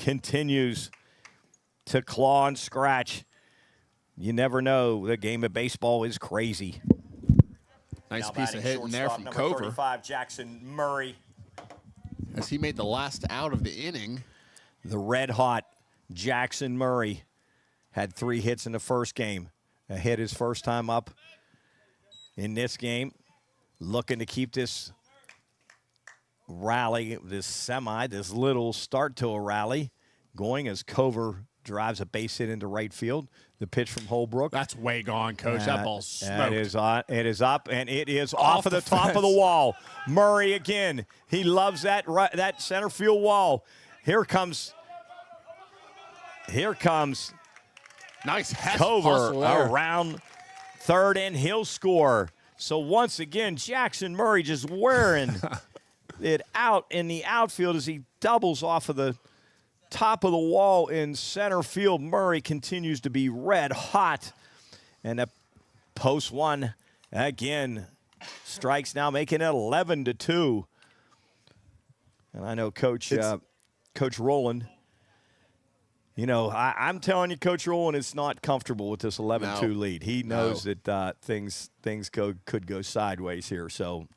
continues to claw and scratch. You never know. The game of baseball is crazy. Nice piece of hitting there from Cover. 35, Jackson Murray. As he made the last out of the inning. The red-hot Jackson Murray had 3 hits in the first game. A hit his first time up in this game. Looking to keep this rally, this little start to a rally going as Cover drives a base hit into right field. The pitch from Holbrook. That's way gone, Coach. That ball's smoked. It is up, and it is off of the top of the wall. Murray again. He loves that center field wall. Here comes nice Cover around third, and he'll score. So once again, Jackson Murray just wearing it out in the outfield as he doubles off of the top of the wall in center field. Murray continues to be red hot. And a post one again. Strikes now, making it 11-2. And I know Coach Rowland, I'm telling you, Coach Rowland is not comfortable with this 11-2 lead. He knows that things could go sideways here. So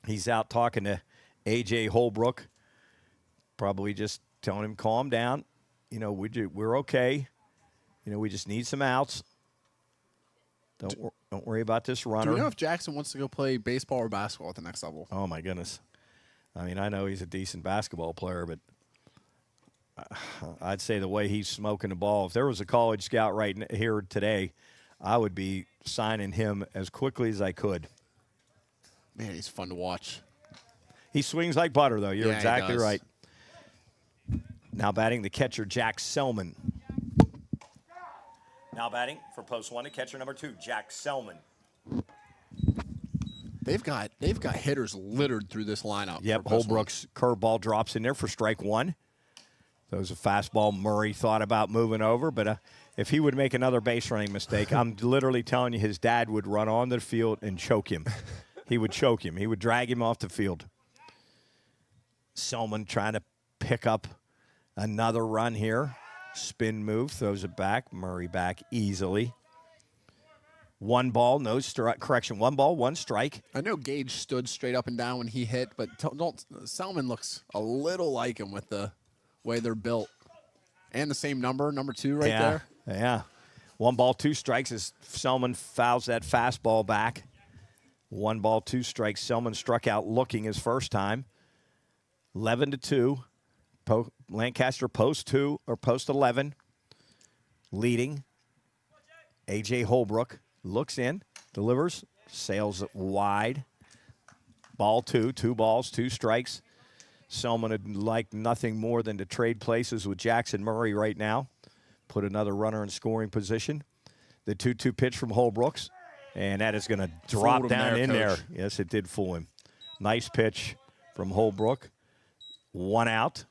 he's out talking to A.J. Holbrook, probably just telling him, calm down. We're okay. We just need some outs. Don't worry about this runner. Do we know if Jackson wants to go play baseball or basketball at the next level? Oh, my goodness. I mean, I know he's a decent basketball player, but I'd say the way he's smoking the ball, if there was a college scout right here today, I would be signing him as quickly as I could. Man, he's fun to watch. He swings like butter, though. You're exactly right. Now batting the catcher, Jack Selman. Now batting for post one, the catcher number 2, Jack Selman. They've got hitters littered through this lineup. Yep, Holbrook's curveball drops in there for strike 1. That was a fastball Murray thought about moving over, but if he would make another base running mistake, I'm literally telling you his dad would run on the field and choke him. He would choke him. He would drag him off the field. Selman trying to pick up another run here. Spin move, throws it back. Murray back easily. 1 ball, no strike. Correction, 1 ball, 1 strike. I know Gage stood straight up and down when he hit, but Selman looks a little like him with the way they're built. And the same number 2 right there. Yeah. 1 ball, 2 strikes as Selman fouls that fastball back. 1 ball, 2 strikes. Selman struck out looking his first time. 11-2. Lancaster post 2 or post 11. Leading. A.J. Holbrook looks in, delivers, sails it wide. Ball 2, 2 balls, 2 strikes. Selman would like nothing more than to trade places with Jackson Murray right now. Put another runner in scoring position. The 2-2 pitch from Holbrooks, and that is going to drop down in there. Yes, it did fool him. Nice pitch from Holbrook. 1 out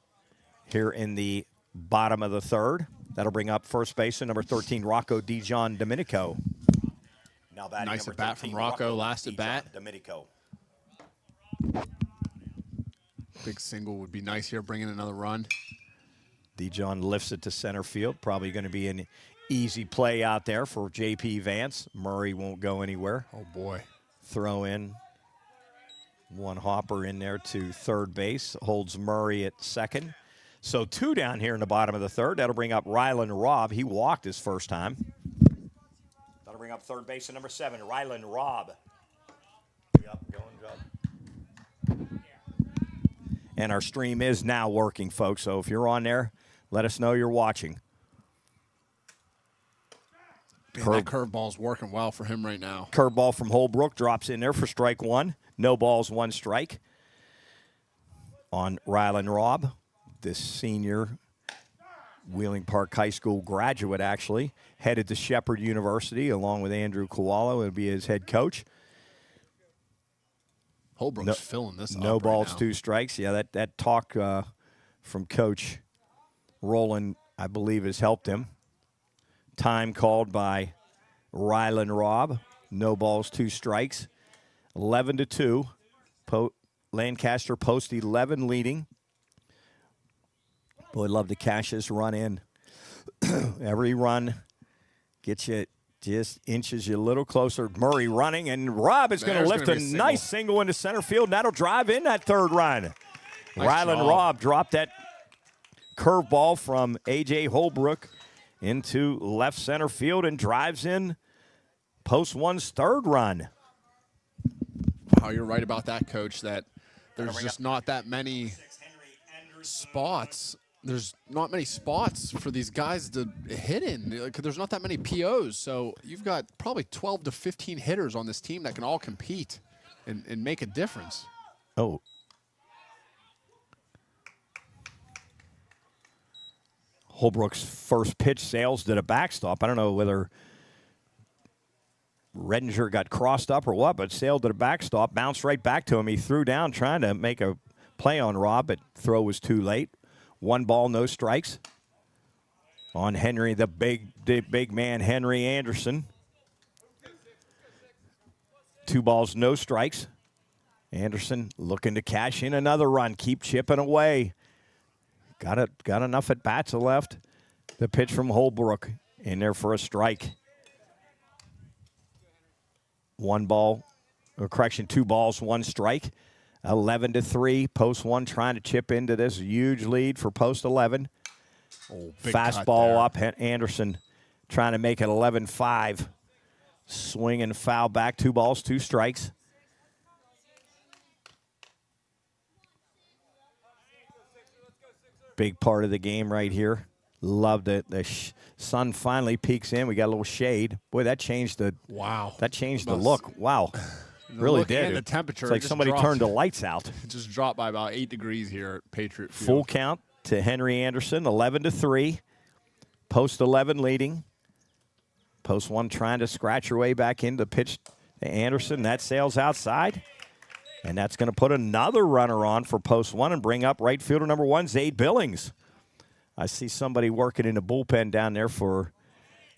here in the bottom of the 3rd. That'll bring up first baseman number 13, Rocco Dijon Domenico. Now batting nice number at bat 13, from Rocco, last at bat. Domenico. Big single would be nice here, bringing another run. Dijon lifts it to center field. Probably going to be an easy play out there for J.P. Vance. Murray won't go anywhere. Oh, boy. Throw in 1 hopper in there to third base. Holds Murray at second. So 2 down here in the bottom of the 3rd. That'll bring up Rylan Robb. He walked his first time. That'll bring up third base at number 7, Rylan Robb. Yep, going good. And our stream is now working, folks. So if you're on there, let us know you're watching. Man, that curveball's working well for him right now. Curveball from Holbrook drops in there for strike 1. No balls, 1 strike on Rylan Robb. This senior Wheeling Park High School graduate, actually, headed to Shepherd University along with Andrew Koala. It'll be his head coach. Holbrook's filling this up. No balls, right now. 2 strikes. Yeah, that talk from Coach Rowland, I believe, has helped him. Time called by Rylan Robb. No balls, 2 strikes. 11-2. Lancaster post 11 leading. Boy, love to cash this run in. Every run gets you just inches you a little closer. Murray running, and Robb is going to lift a nice single into center field, and that'll drive in that third run. Rylan Robb dropped that curveball from A.J. Holbrook into left center field and drives in post one's third run. Wow, you're right about that, Coach, that there's just not that many spots. There's not many spots for these guys to hit in. There's not that many POs. So you've got probably 12 to 15 hitters on this team that can all compete and make a difference. Oh. Holbrook's first pitch sails to the backstop. I don't know whether Redinger got crossed up or what, but sailed to the backstop, bounced right back to him. He threw down trying to make a play on Robb, but throw was too late. 1 ball, no strikes on Henry, the big man, Henry Anderson. 2 balls, no strikes. Anderson looking to cash in another run, keep chipping away. Got enough at bats left. The pitch from Holbrook in there for a strike. 2 balls, 1 strike. 11-3. Post 1 trying to chip into this huge lead for post 11. Oh, fastball up. Anderson trying to make it 11-5. Swing and foul back. 2 balls, 2 strikes. Big part of the game right here. Loved it. The sun finally peeks in. We got a little shade. Boy, that changed the the look. Wow. Really did. And the temperature. It's like somebody turned the lights out. It just dropped by about 8 degrees here at Patriot Field. Full count to Henry Anderson, 11-3. Post 11 leading. Post 1 trying to scratch her way back into pitch to Anderson. That sails outside. And that's going to put another runner on for post 1 and bring up right fielder number 1, Zade Billings. I see somebody working in the bullpen down there for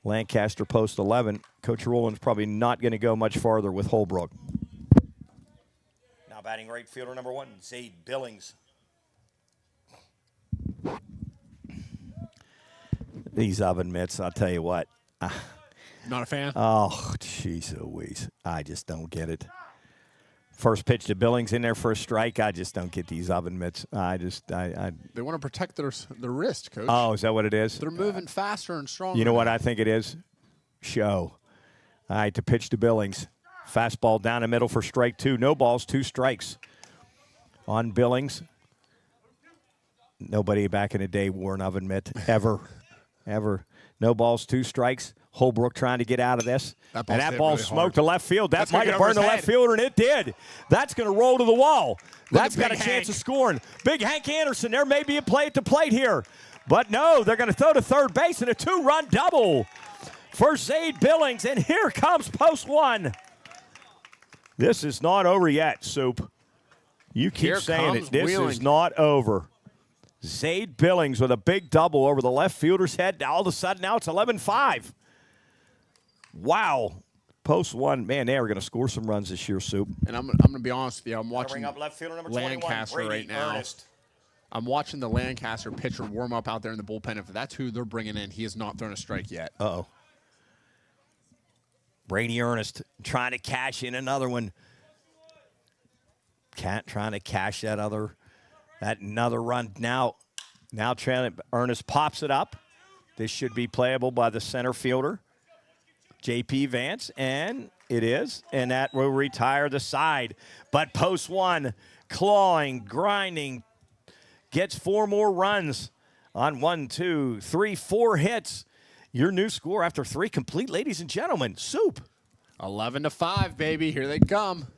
Lancaster post 11. Coach Rowland's probably not going to go much farther with Holbrook. Now batting right fielder number 1, Zade Billings. These oven mitts, I'll tell you what. Not a fan? Oh, jeez Louise. I just don't get it. First pitch to Billings in there for a strike. I just don't get these oven mitts. They want to protect their wrist, Coach. Oh, is that what it is? They're moving faster and stronger. You know what I think it is? Show. All right, to pitch to Billings. Fastball down the middle for strike 2. No balls, 2 strikes on Billings. Nobody back in the day wore an oven mitt, ever. Ever. No balls, 2 strikes. Holbrook trying to get out of this. That ball really smoked to left field. That might have burned the left fielder, and it did. That's going to roll to the wall. That's got a chance of scoring. Big Hank Anderson, there may be a play at the plate here. But no, they're going to throw to third base, and a 2-run double for Zade Billings. And here comes post 1. This is not over yet, Soup. You keep saying it. This is not over. Zade Billings with a big double over the left fielder's head. All of a sudden, now it's 11-5. Wow. Post 1, man, they are going to score some runs this year, Soup. And I'm going to be honest with you. I'm watching bring up left fielder number Lancaster 21, right now. Ernest. I'm watching the Lancaster pitcher warm up out there in the bullpen. If that's who they're bringing in, he has not thrown a strike yet. Uh-oh. Brady Ernest trying to cash in another one. Trying to cash that another run. Now Ernest pops it up. This should be playable by the center fielder, J.P. Vance, and it is, and that will retire the side. But post 1, clawing, grinding, gets 4 more runs on 1, 2, 3, 4 hits. Your new score after 3 complete, ladies and gentlemen. Soup. 11-5, baby. Here they come.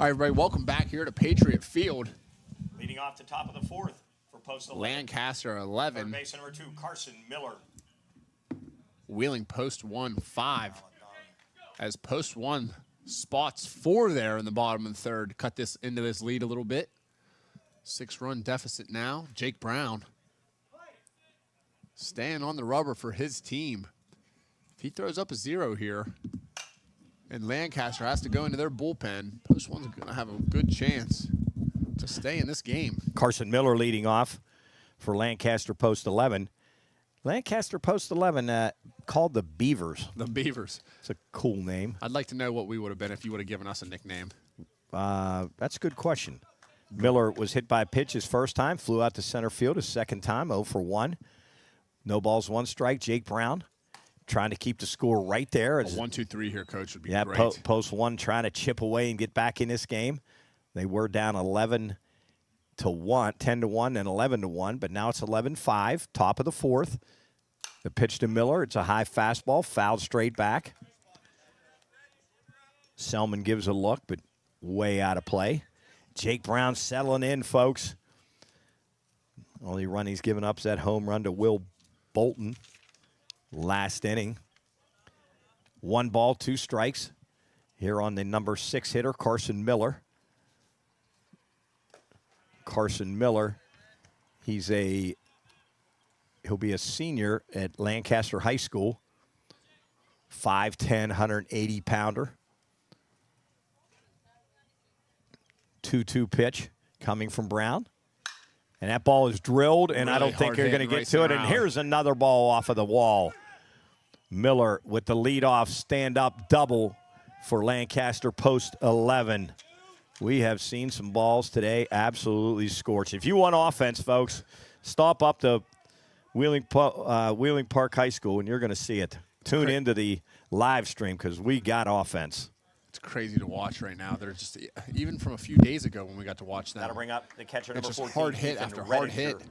All right, everybody, welcome back here to Patriot Field. Leading off the top of the fourth for post 11. Lancaster Third 11, base number 2, Carson Miller. Wheeling post 1, 5. As post 1 spots 4 there in the bottom of the third. Cut this into this lead a little bit. 6-run deficit now. Jake Brown staying on the rubber for his team. If he throws up a 0 here, and Lancaster has to go into their bullpen, post 1's going to have a good chance to stay in this game. Carson Miller leading off for Lancaster post 11. Lancaster post 11 called the Beavers. The Beavers. It's a cool name. I'd like to know what we would have been if you would have given us a nickname. That's a good question. Miller was hit by a pitch his first time, flew out to center field his second time, 0 for 1. No balls, 1 strike. Jake Brown trying to keep the score right there. A 1-2-3 here, Coach, would be yeah, great. Post 1 trying to chip away and get back in this game. They were down 11 to 1, 10 to 1, and 11 to 1, but now it's 11-5, top of the fourth. The pitch to Miller, it's a high fastball, fouled straight back. Selman gives a look, but way out of play. Jake Brown settling in, folks. Only run he's given up is that home run to Will Bolton last inning. 1 ball, 2 strikes. Here on the number 6 hitter, Carson Miller. Carson Miller, he'll be a senior at Lancaster High School. 5'10", 180-pounder. 2-2 pitch coming from Brown. And that ball is drilled, and Really I don't think they're going to get right to it. And around. here's another ball off of the wall. Miller with the leadoff stand-up double for Lancaster post 11. We have seen some balls today absolutely scorch. If you want offense, folks, stop up to Wheeling Park High School, and you're going to see it. Tune into the live stream because we got offense. It's crazy to watch right now. They're just, even from a few days ago when we got to watch them. That'll bring up the catcher number It's 14. just hard hit Ethan after hard Redinger.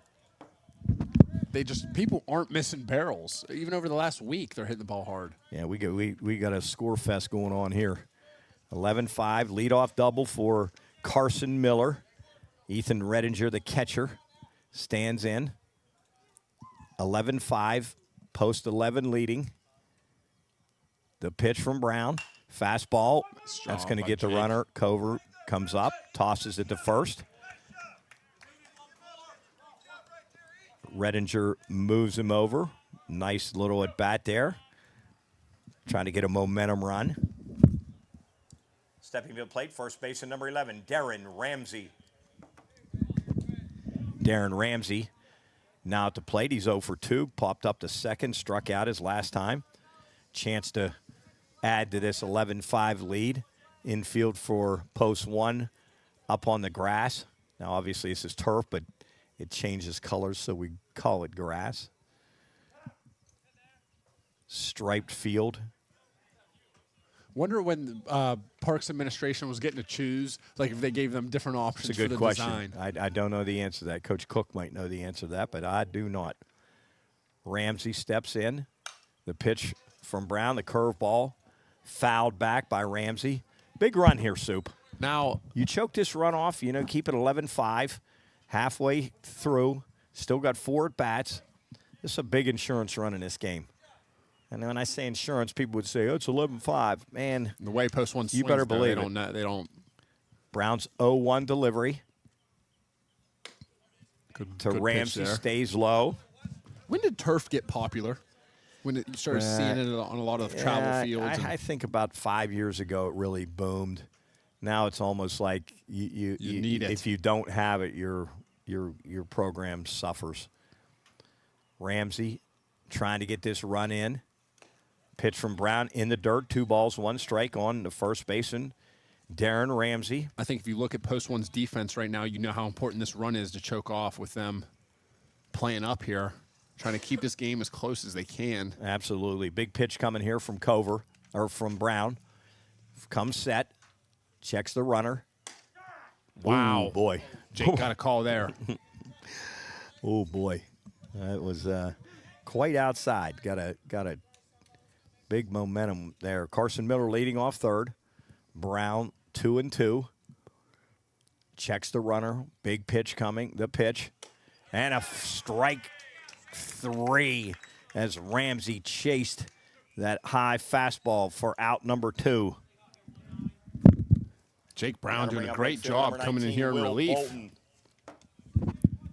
hit. People aren't missing barrels. Even over the last week, they're hitting the ball hard. Yeah, we got a score fest going on here. 11-5, leadoff double for Carson Miller. Ethan Redinger, the catcher, stands in. 11-5, post 11 leading. The pitch from Brown. Fastball. That's going to get the runner. Cover comes up, tosses it to first. Redinger moves him over. Nice little at bat there. Trying to get a momentum run. Stepping to the plate, first baseman number 11, Darren Ramsey. Darren Ramsey now at the plate. He's 0 for 2. Popped up to second, struck out his last time. Chance to add to this 11-5 lead. Infield for post 1 up on the grass. Now, obviously, this is turf, but it changes colors, so we call it grass. Striped field. Wonder when Parks administration was getting to choose, like if they gave them different options It's a good for the question. design. I don't know the answer to that. Coach Cook might know the answer to that, but I do not. Ramsey steps in. The pitch from Brown, the curveball, fouled back by Ramsey. Big run here, Soup. Now, You choke this run off, keep it 11-5, halfway through, still got 4 at-bats. This is a big insurance run in this game. And when I say insurance, people would say, oh, it's 11-5. Man, the way post 1 swings, you better though, believe they it. They don't. Brown's 0-1 delivery Good, to good pitch Ramsey, there. stays low. When did turf get popular? When you started seeing it on a lot of travel fields? I think about 5 years ago it really boomed. Now it's almost like you need it. If you don't have it, your program suffers. Ramsey trying to get this run in. Pitch from Brown in the dirt. 2 balls, 1 strike on the first baseman, Darren Ramsey. I think if you look at post 1's defense right now, you know how important this run is to choke off with them playing up here, trying to keep this game as close as they can. Absolutely. Big pitch coming here from from Brown. Comes set. Checks the runner. Wow. Ooh, boy. Jake got a call there. Oh, boy. That was quite outside. Got a big momentum there. Carson Miller leading off third. Brown 2-2. checks the runner. Big pitch coming. The pitch. And a strike 3 as Ramsey chased that high fastball for out number 2. Jake Brown doing a great job coming in here in relief. Bolton.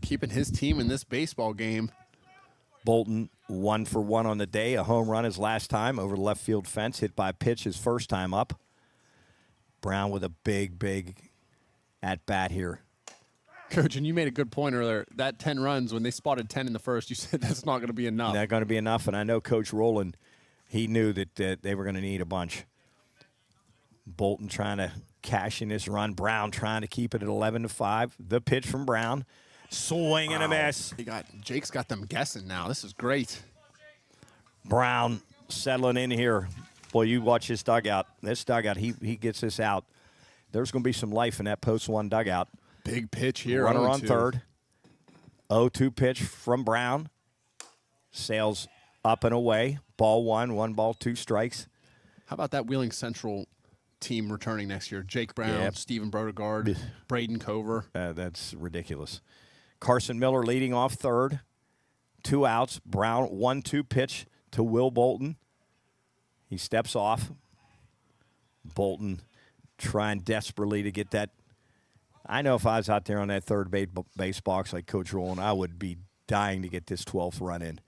Keeping his team in this baseball game. Bolton 1 for 1 on the day. A home run his last time over the left field fence. Hit by a pitch his first time up. Brown with a big at-bat here. Coach, and you made a good point earlier. That 10 runs, when they spotted 10 in the first, you said that's not going to be enough. Not going to be enough, and I know Coach Rowland, he knew that they were going to need a bunch. Bolton trying to cash in this run. Brown trying to keep it at 11-5. The pitch from Brown. Swing and a miss. Jake's got them guessing now. This is great. Brown settling in here. Boy, you watch his dugout. This dugout, he gets this out. There's going to be some life in that post 1 dugout. Big pitch here. Runner on third. 0-2 pitch from Brown. Sails up and away. Ball 1 ball, 2 strikes. How about that Wheeling Central team returning next year? Jake Brown, Stephen Brodegard, Braden Cover. That's ridiculous. Carson Miller leading off third. 2 outs. Brown 1-2 pitch to Will Bolton. He steps off. Bolton trying desperately to get that. I know if I was out there on that third base box like Coach Rowland, I would be dying to get this 12th run in.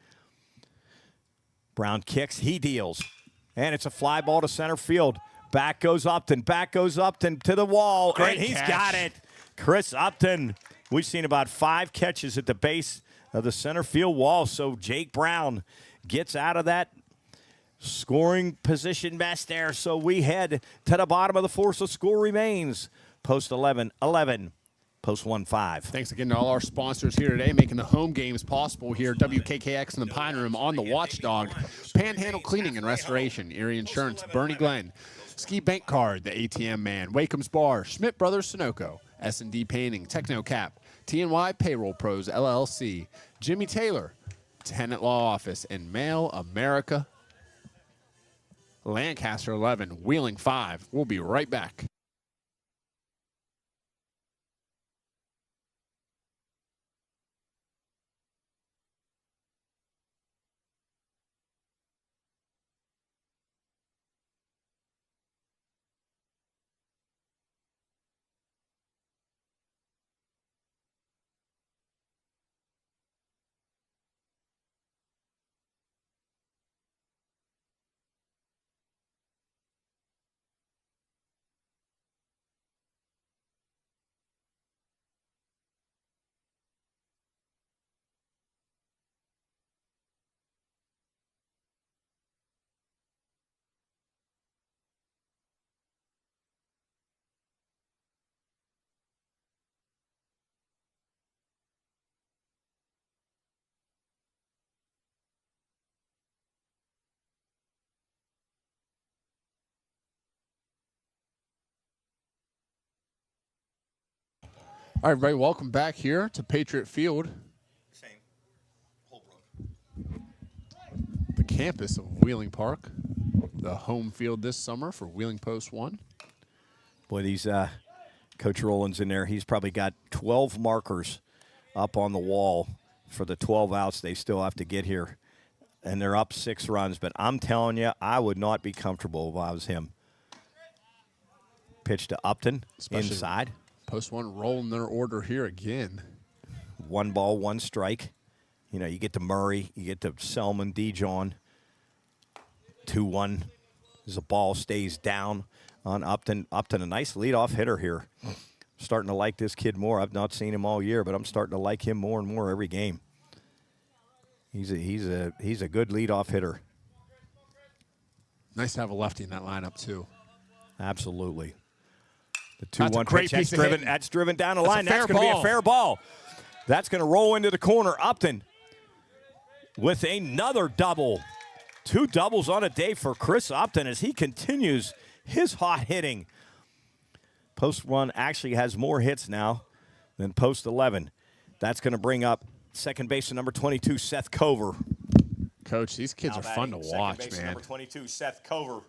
Brown kicks. He deals. And it's a fly ball to center field. Back goes Upton. Back goes Upton to the wall. Great and he's catch. got it. Chris Upton. We've seen about 5 catches at the base of the center field wall. So Jake Brown gets out of that scoring position mess there. So we head to the bottom of the 4th. So score remains. Post 11, post 1, 5. Thanks again to all our sponsors here today, making the home games possible here. WKKX in the Pine Room on the Watchdog. Panhandle Cleaning and Restoration. Erie Insurance. Bernie Glenn. Ski Bank Card. The ATM Man. Wakeham's Bar. Schmidt Brothers Sunoco. S&D Painting. TechnoCap. TNY Payroll Pros LLC. Jimmy Taylor. Tenant Law Office. And Mail America. Lancaster 11. Wheeling 5. We'll be right back. All right, everybody, welcome back here to Patriot Field. The campus of Wheeling Park. The home field this summer for Wheeling Post 1. Boy, these Coach Rowland's in there. He's probably got 12 markers up on the wall for the 12 outs they still have to get here. And they're up 6 runs. But I'm telling you, I would not be comfortable if I was him. Pitch to Upton, Especially inside. Post 1 rolling their order here again. 1 ball, 1 strike. You know, you get to Murray, you get to Selman, Dijon. 2-1 as the ball stays down on Upton. Upton, a nice leadoff hitter here. Starting to like this kid more. I've not seen him all year, but I'm starting to like him more and more every game. He's a good leadoff hitter. Nice to have a lefty in that lineup, too. Absolutely. The That's a 2-1 great pitch. piece That's driven down the That's a line. fair That's going to be ball. a fair ball. That's going to roll into the corner. Upton with another double. 2 doubles on a day for Chris Upton as he continues his hot hitting. Post 1 actually has more hits now than post 11. That's going to bring up second baseman number 22, Seth Cover. Coach, these kids are fun to watch, man. Number 22, Seth Cover.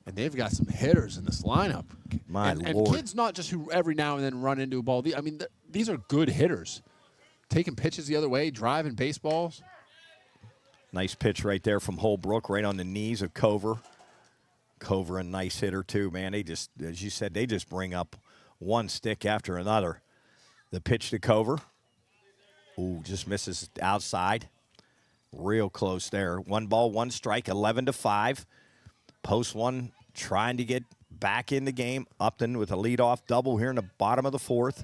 And they've got some hitters in this lineup. My and Lord. kids not just who every now and then run into a ball. I mean, these are good hitters. Taking pitches the other way, driving baseballs. Nice pitch right there from Holbrook, right on the knees of Cover. Cover, a nice hitter, too, man. They just, as you said, they just bring up one stick after another. The pitch to Cover. Ooh, just misses outside. Real close there. 1 ball, 1 strike, 11-5. Post one trying to get back in the game. Upton with a leadoff double here in the bottom of the 4th.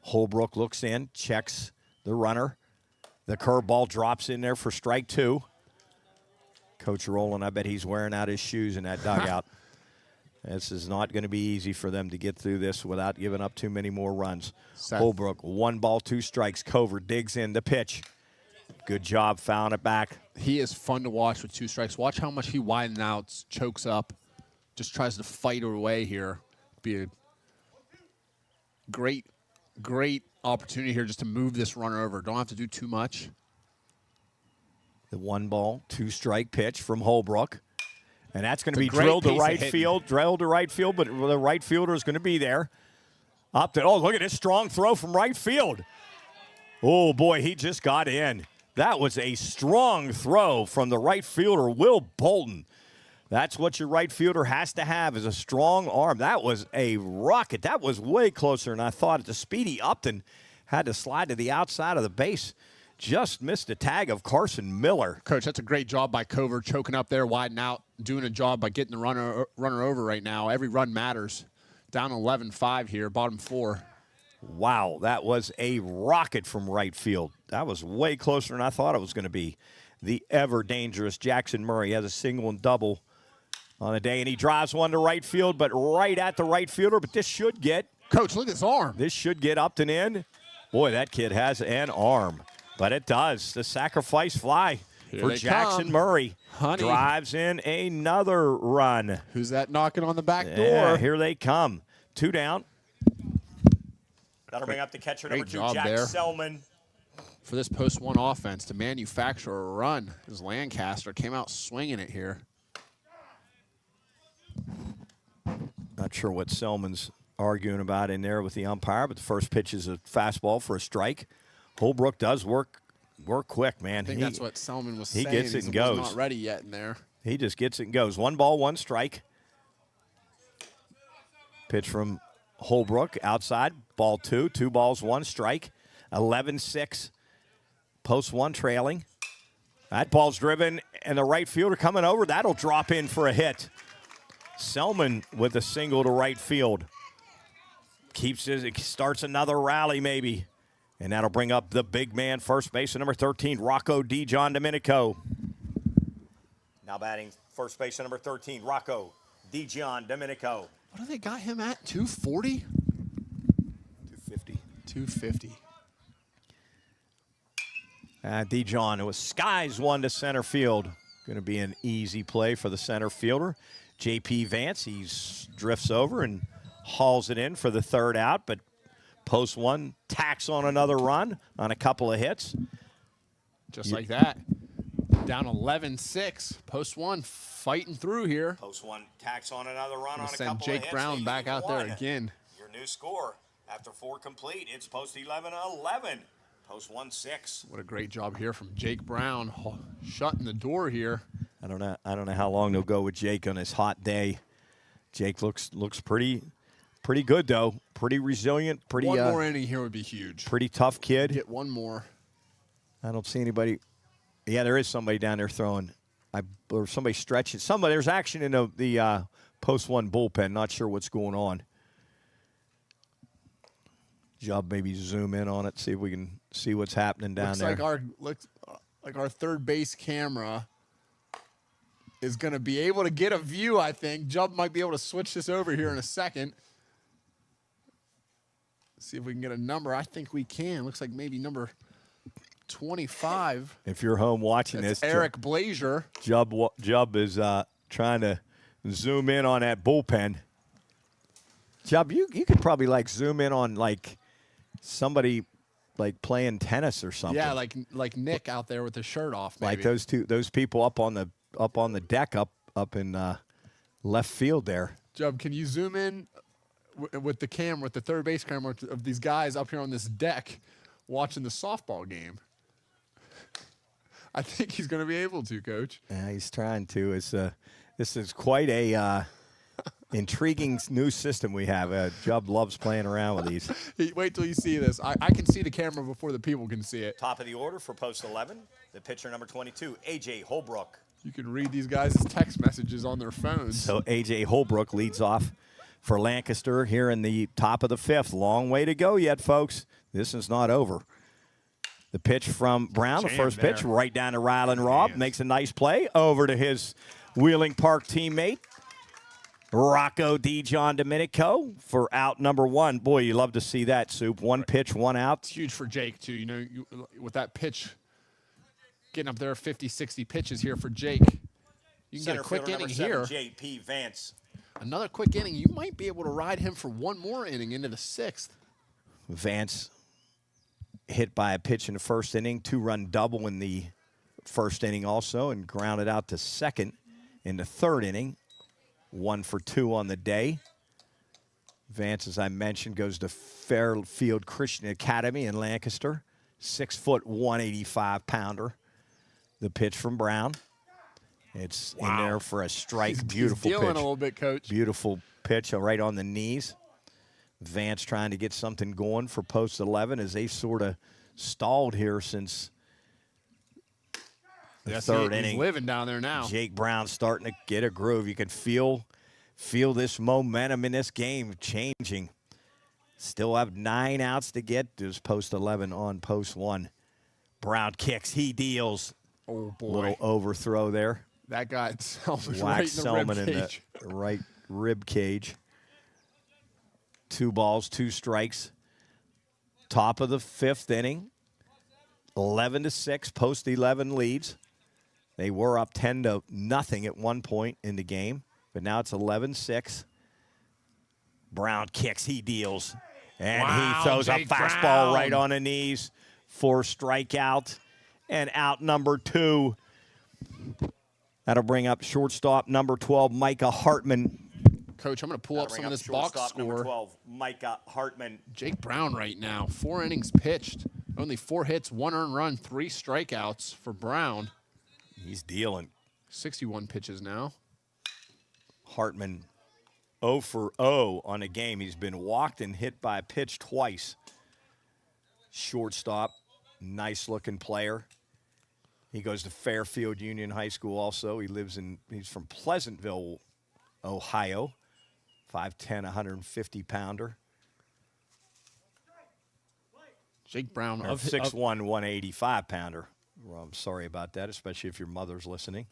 Holbrook looks in, checks the runner. The curveball drops in there for strike 2. Coach Rowland, I bet he's wearing out his shoes in that dugout. This is not going to be easy for them to get through this without giving up too many more runs. Holbrook, 1 ball, 2 strikes. Cover digs in the pitch. Good job fouling it back. He is fun to watch with 2 strikes. Watch how much he widens out, chokes up, just tries to fight away here. Be a great, great opportunity here just to move this runner over. Don't have to do too much. The 1 ball, 2 strike pitch from Holbrook. And that's going to be great drilled to piece of right hitting. field. Drilled to right field, but the right fielder is going to be there. Upton, oh, look at this strong throw from right field. Oh, boy, he just got in. That was a strong throw from the right fielder, Will Bolton. That's what your right fielder has to have, is a strong arm. That was a rocket. That was way closer than I thought. The speedy Upton had to slide to the outside of the base. Just missed a tag of Carson Miller. Coach, that's a great job by Cover, choking up there, widening out, doing a job by getting the runner over right now. Every run matters. Down 11-5 here, bottom 4. Wow, that was a rocket from right field. That was way closer than I thought it was going to be. The ever-dangerous Jackson Murray has a single and double on the day, and he drives one to right field, but right at the right fielder. But this should get... Coach, look at his arm. This should get Upton in. Boy, that kid has an arm. But it does. The sacrifice fly for Jackson Murray. Honey. Drives in another run. Who's that knocking on the back door? Yeah, here they come. 2 down. That'll bring up the catcher number 2, Jack there. Selman. For this post-1 offense to manufacture a run, as Lancaster came out swinging it here. Not sure what Selman's arguing about in there with the umpire, but the first pitch is a fastball for a strike. Holbrook does work quick, man. I think that's what Selman was he saying. Gets it and goes. Not ready yet in there. He just gets it and goes. 1 ball, 1 strike. Pitch from Holbrook outside. Ball 2. 2 balls, 1 strike. 11-6. Post 1 trailing. That ball's driven, and the right fielder coming over. That'll drop in for a hit. Selman with a single to right field. Starts another rally maybe. And that'll bring up the big man, first baseman, number 13, Rocco DeJohn Domenico. Now batting first baseman, number 13, Rocco DeJohn Domenico. What do they got him at? 240? 250. 250. DeJohn, it was skies one to center field. Going to be an easy play for the center fielder. J.P. Vance, he drifts over and hauls it in for the 3rd out, but post 1 tacks on another run on a couple of hits. Just like that. Down 11-6. Post 1 fighting through here. Post 1 tacks on another run on a send couple Jake of hits. Brown back out there again. Your new score after 4 complete. It's post 11-11. Post 1-6. What a great job here from Jake Brown, shutting the door here. I don't know how long they'll go with Jake on his hot day. Jake looks pretty good though. Pretty resilient. Pretty. One more inning here would be huge. Pretty tough kid. Get one more. I don't see anybody. Yeah, there is somebody down there throwing. Or somebody stretching. There's action in the post 1 bullpen. Not sure what's going on. Job maybe zoom in on it, see if we can see what's happening down there. Looks like our third base camera is going to be able to get a view, I think. Jubb might be able to switch this over here in a second. See if we can get a number. I think we can. Looks like maybe number 25. If you're home watching That's this, Eric Blazier. Jubb is trying to zoom in on that bullpen. Jubb, you could probably like zoom in on like somebody like playing tennis or something. Yeah, like Nick out there with his shirt off. Maybe. Like those people up on the deck up in left field there. Jub, can you zoom in with the camera, with the third base camera of these guys up here on this deck watching the softball game? I think he's going to be able to, Coach. Yeah, he's trying to. This is quite a intriguing new system we have. Jubb loves playing around with these. Wait till you see this. I can see the camera before the people can see it. Top of the order for post 11, the pitcher number 22, A.J. Holbrook. You can read these guys' text messages on their phones. So A.J. Holbrook leads off for Lancaster here in the top of the fifth. Long way to go yet, folks. This is not over. The pitch from Brown, the first pitch, right down to Rylan Robb. Makes a nice play over to his Wheeling Park teammate, Rocco John Domenico, for out number one. Boy, you love to see that, Soup. One pitch, one out. It's huge for Jake, too. You know, with that pitch, getting up there 50, 60 pitches here for Jake. You can get a quick inning here. J.P. Vance. Another quick inning. You might be able to ride him for one more inning into the sixth. Vance hit by a pitch in the first inning, two-run double in the first inning also, and grounded out to second in the third inning. 1 for 2 on the day. Vance, as I mentioned, goes to Fairfield Christian Academy in Lancaster. 6 foot, 185-pounder. The pitch from Brown. It's in there for a strike. Beautiful he's dealing pitch. A little bit, Coach. Beautiful pitch right on the knees. Vance trying to get something going for post 11 as they sort of stalled here since the third inning. He's living down there now. Jake Brown starting to get a groove. You can feel this momentum in this game changing. Still have 9 outs to get. There's post 11 on post 1. Brown kicks. He deals. Oh, boy. Little overthrow there. That got Selman Whack right in the Selman rib cage. in the right rib cage. 2 balls, 2 strikes. Top of the fifth inning. 11-6, post 11 leads. They were up 10-0 at one point in the game, but now it's 11-6. Brown kicks, he deals, and he throws Jake a fastball Brown. right on the knees for strikeout, and out number 2. That'll bring up shortstop number 12, Micah Hartman. Coach, I'm going to pull up some of this box score. Number 12, Micah Hartman. Jake Brown right now, 4 innings pitched, only 4 hits, 1 earned run, 3 strikeouts for Brown. He's dealing. 61 pitches now. Hartman 0 for 0 on a game. He's been walked and hit by a pitch twice. Shortstop, nice-looking player. He goes to Fairfield Union High School also. He's from Pleasantville, Ohio. 5'10", 150-pounder. Jake Brown. 6'1", 185-pounder. Well, I'm sorry about that, especially if your mother's listening.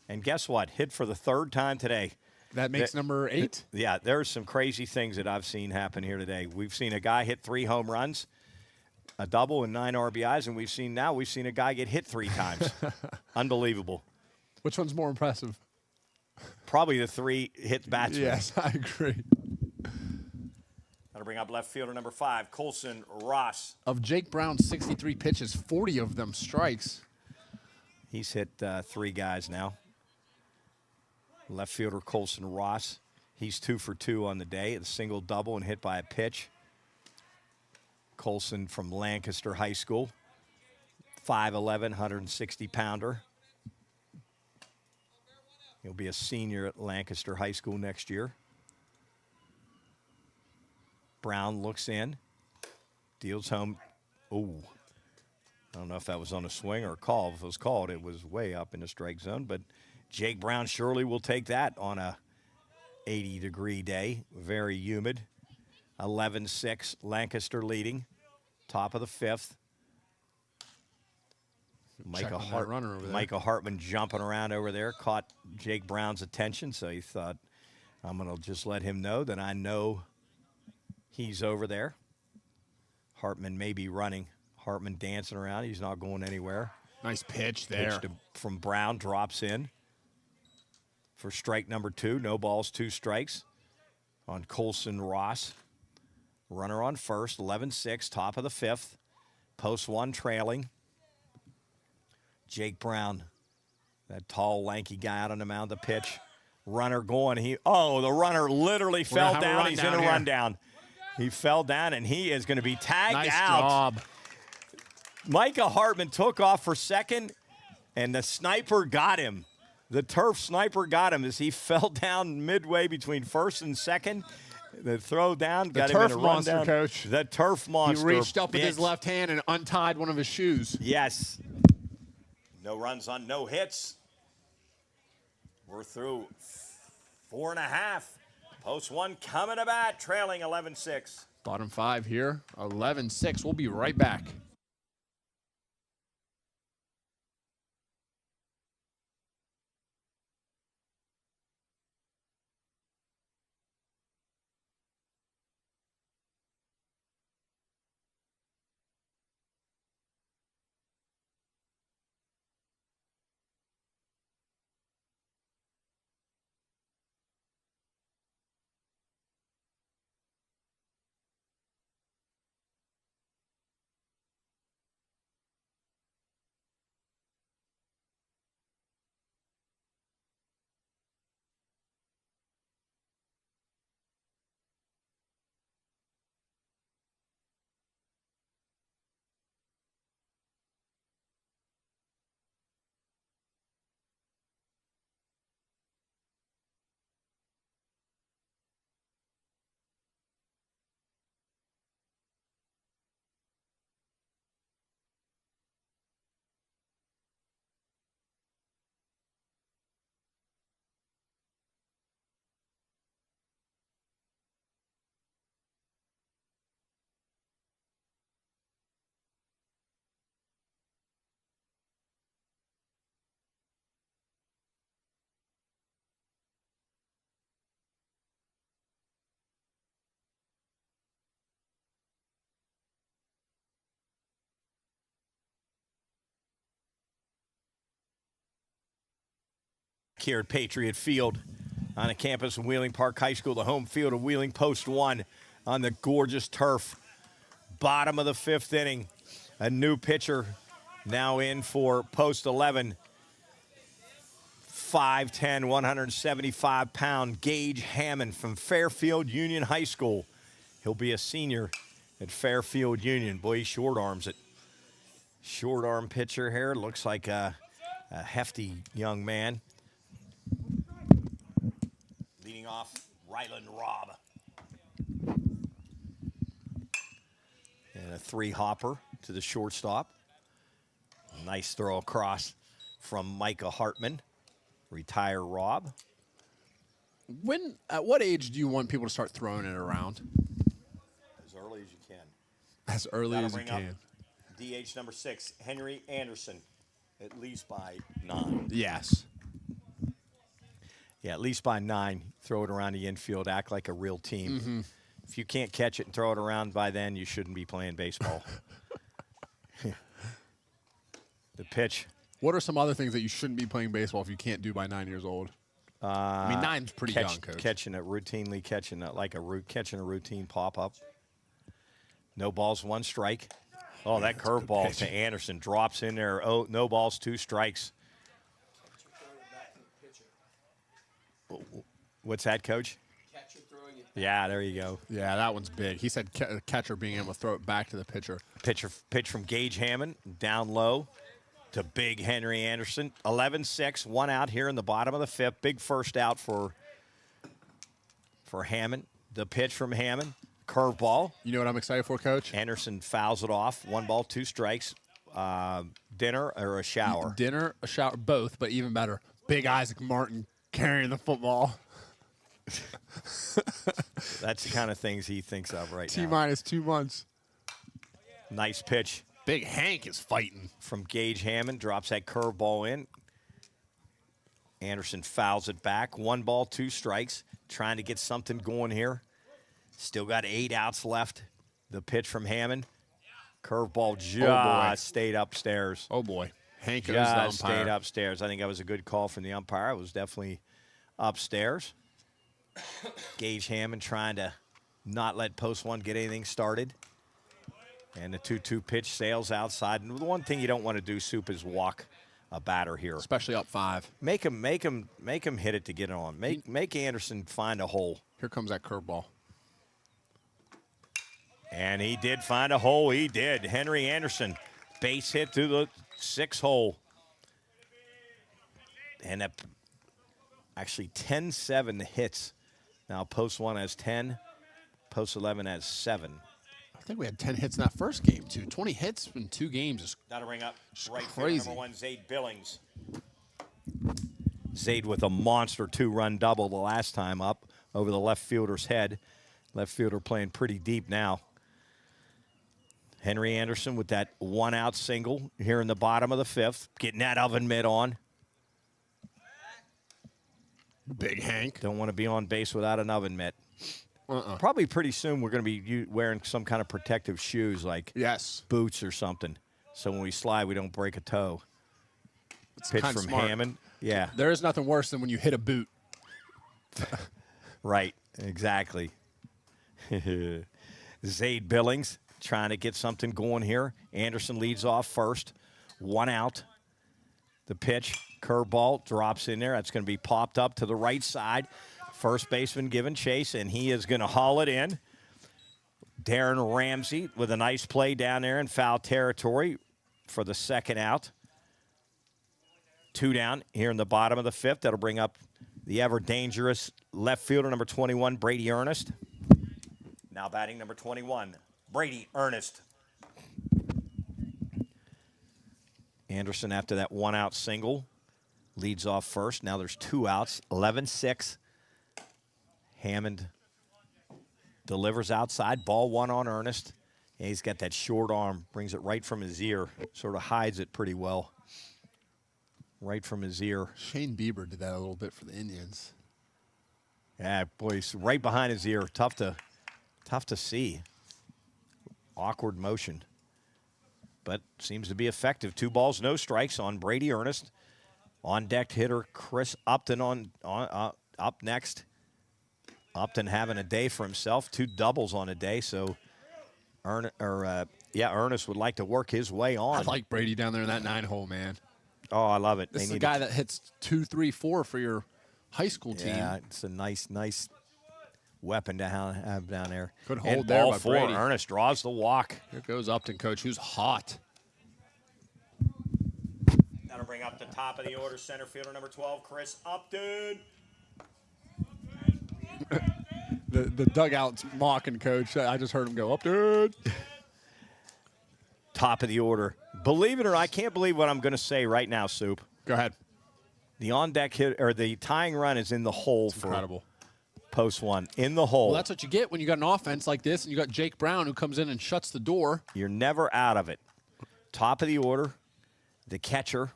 And guess what? Hit for the 3rd time today. That makes number 8. Yeah, there's some crazy things that I've seen happen here today. We've seen a guy hit 3 home runs, a double, and 9 RBIs, and we've seen a guy get hit 3 times. Unbelievable. Which one's more impressive? Probably the 3 hit batsmen. Yes, I agree. That'll bring up left fielder number 5, Colson Ross. Of Jake Brown's 63 pitches, 40 of them strikes. He's hit 3 guys now. Left fielder Colson Ross. He's 2 for 2 on the day. A single double and hit by a pitch. Colson from Lancaster High School. 5'11", 160-pounder. He'll be a senior at Lancaster High School next year. Brown looks in. Deals home. Ooh. I don't know if that was on a swing or a call. If it was called, it was way up in the strike zone. But Jake Brown surely will take that on a 80-degree day. Very humid. 11-6, Lancaster leading. Top of the 5th. Micah Hartman jumping around over there. Caught Jake Brown's attention, so he thought, I'm going to just let him know that I know he's over there. Hartman may be running. Hartman dancing around. He's not going anywhere. Nice pitch there. Pitch from Brown, drops in for strike number 2. No balls, 2 strikes on Colson Ross. Runner on first, 11-6, top of the 5th. Post 1 trailing. Jake Brown, that tall, lanky guy out on the mound, the pitch. Runner going. The runner literally fell down. He's in a rundown. He fell down, and he is going to be tagged nice out. Job. Micah Hartman took off for second, and the sniper got him. The turf sniper got him as he fell down midway between first and second. The throw down got him in a rundown. The turf monster, Coach. The turf monster. He reached up with his left hand and untied one of his shoes. Yes. No runs on no hits. We're through 4.5. Post 1 coming to bat, trailing 11-6. Bottom 5 here, 11-6. We'll be right back. Here at Patriot Field on a campus of Wheeling Park High School, the home field of Wheeling. Post 1 on the gorgeous turf. Bottom of the 5th inning. A new pitcher now in for post 11. 5'10", 175-pound Gage Hammond from Fairfield Union High School. He'll be a senior at Fairfield Union. Boy, he short arms it. Short arm pitcher here. Looks like a hefty young man. Leading off, Ryland Robb. And a 3-hopper to the shortstop. Nice throw across from Micah Hartman. Retire Robb. At what age do you want people to start throwing it around? As early as you can. As early as you can. DH number 6, Henry Anderson, at least by 9. Yes. Yeah, at least by 9. Throw it around the infield, act like a real team. Mm-hmm. If you can't catch it and throw it around by then, you shouldn't be playing baseball. The pitch. What are some other things that you shouldn't be playing baseball if you can't do by 9 years old? I mean, 9's pretty young, Coach. Catching a routine pop-up. No balls, 1 strike. Oh, that curveball to Anderson drops in there. Oh, no balls, 2 strikes. What's that, Coach? Catcher throwing it. Yeah, there you go. Yeah, that one's big. He said catcher being able to throw it back to the pitcher. Pitch from Gage Hammond, down low to big Henry Anderson. 11-6, 1 out here in the bottom of the 5th. Big first out for Hammond. The pitch from Hammond, curveball. You know what I'm excited for, Coach? Anderson fouls it off. 1 ball, 2 strikes. Dinner or a shower? Dinner, a shower, both, but even better. Big Isaac Martin carrying the football. That's the kind of things he thinks of right now. T-minus 2 months. Nice pitch. Big Hank is fighting. From Gage Hammond, drops that curveball in. Anderson fouls it back. 1 ball, 2 strikes. Trying to get something going here. Still got 8 outs left. The pitch from Hammond. Curveball just stayed upstairs. Oh, boy. Hank goes just the umpire. stayed upstairs. I think that was a good call from the umpire. It was definitely upstairs. Gage Hammond trying to not let post 1 get anything started. And the 2-2 pitch sails outside. And the one thing you don't want to do, Soup, is walk a batter here. Especially up 5. Make him hit it to get it on. Make Anderson find a hole. Here comes that curveball. And he did find a hole. He did. Henry Anderson, base hit through the 6 hole. And actually 10-7 hits. Now post 1 has 10, post 11 has 7. I think we had 10 hits in that first game, too. 20 hits in 2 games is That'll ring up right crazy. fielder number 1, Zaid Billings. Zaid with a monster 2-run double the last time up over the left fielder's head. Left fielder playing pretty deep now. Henry Anderson with that 1-out single here in the bottom of the 5th, getting that oven mitt on. Big Hank. Don't want to be on base without an oven mitt. Probably pretty soon we're going to be wearing some kind of protective shoes like boots or something. So when we slide, we don't break a toe. It's Pitch kind from of smart. Hammond. Yeah. There is nothing worse than when you hit a boot. Right. Exactly. Zaid Billings trying to get something going here. Anderson leads off first. 1 out. The pitch, curveball, drops in there. That's going to be popped up to the right side. First baseman giving chase, and he is going to haul it in. Darren Ramsey with a nice play down there in foul territory for the 2nd out. 2 down here in the bottom of the 5th. That'll bring up the ever-dangerous left fielder, number 21, Brady Ernest. Now batting number 21, Brady Ernest. Anderson, after that 1-out single, leads off first. Now there's 2 outs, 11-6. Hammond delivers outside, ball 1 on Ernest. And he's got that short arm, brings it right from his ear, sort of hides it pretty well. Right from his ear. Shane Bieber did that a little bit for the Indians. Yeah, boy, he's right behind his ear. Tough to see. Awkward motion. But seems to be effective. 2 balls, no strikes on Brady Ernest. On deck hitter Chris Upton up next. Upton having a day for himself. 2 doubles on a day, so Ernest would like to work his way on. I like Brady down there in that 9-hole, man. Oh, I love it. This is a guy that hits 2, 3, 4 for your high school team. Yeah, it's a nice weapon to have down there. Good hold and there ball by 4. Brady. Ernest draws the walk. Here goes Upton, coach, who's hot. That'll bring up the top of the order, center fielder number 12, Chris Upton. The dugout's mocking, coach. I just heard him go, Upton. Top of the order. Believe it or not, I can't believe what I'm going to say right now, Soup. Go ahead. The on-deck hit, or the tying run is in the hole for incredible. Post 1. In the hole. Well, that's what you get when you got an offense like this, and you got Jake Brown who comes in and shuts the door. You're never out of it. Top of the order, the catcher,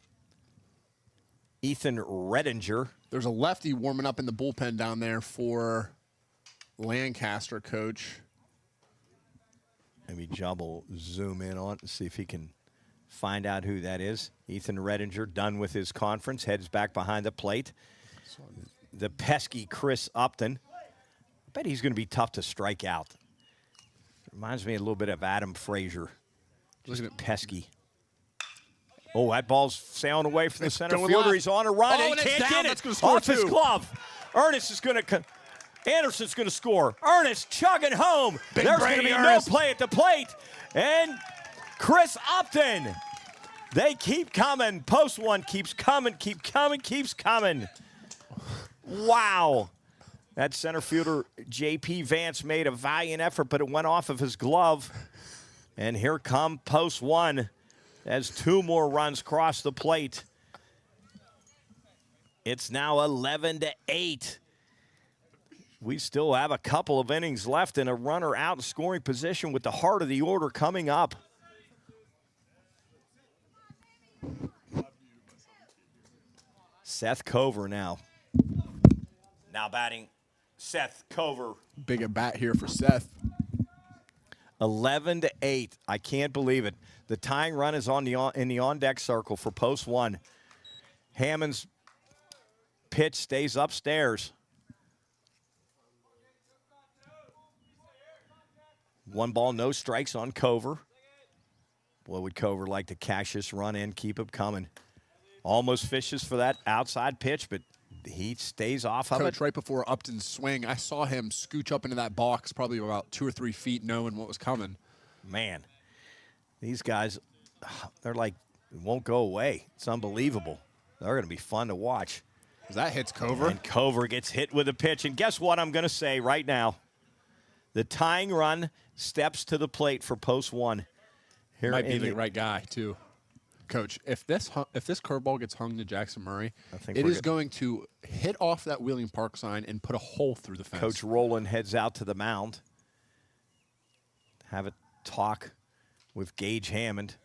Ethan Redinger. There's a lefty warming up in the bullpen down there for Lancaster, coach. Maybe Job will zoom in on it and see if he can find out who that is. Ethan Redinger, done with his conference, heads back behind the plate. The pesky Chris Upton. I bet he's going to be tough to strike out. Reminds me a little bit of Adam Frazier. Just pesky. Oh, that ball's sailing away from the center fielder. Left. He's on a run, and and he it's can't down. get That's it gonna score off his two. glove. Ernest is going to Anderson's going to score. Ernest chugging home. Big There's going to Brady be Ernest. no play at the plate. And Chris Upton. They keep coming. Post 1 keeps coming, keeps coming. Wow. That center fielder, J.P. Vance, made a valiant effort, but it went off of his glove. And here come post 1 as 2 more runs cross the plate. It's now 11-8. We still have a couple of innings left and a runner out in scoring position with the heart of the order coming up. Seth Cover now. Now batting Seth Cover. Big at bat here for Seth. 11-8. I can't believe it. The tying run is in the on-deck circle for post 1. Hammond's pitch stays upstairs. 1 ball, no strikes on Cover. Boy, would Cover like to cash this run in, keep it coming. Almost fishes for that outside pitch, but he stays off of Coach, it. right before Upton's swing, I saw him scooch up into that box probably about 2 or 3 feet knowing what was coming. Man, these guys, they're like, won't go away. It's unbelievable. They're going to be fun to watch. That hits Cover. And Cover gets hit with a pitch. And guess what I'm going to say right now? The tying run steps to the plate for post one. Here Might be the right guy, too. Coach, if this curveball gets hung to Jackson Murray, it is going to hit off that Wheeling Park sign and put a hole through the fence. Coach Rowland heads out to the mound. Have a talk with Gage Hammond.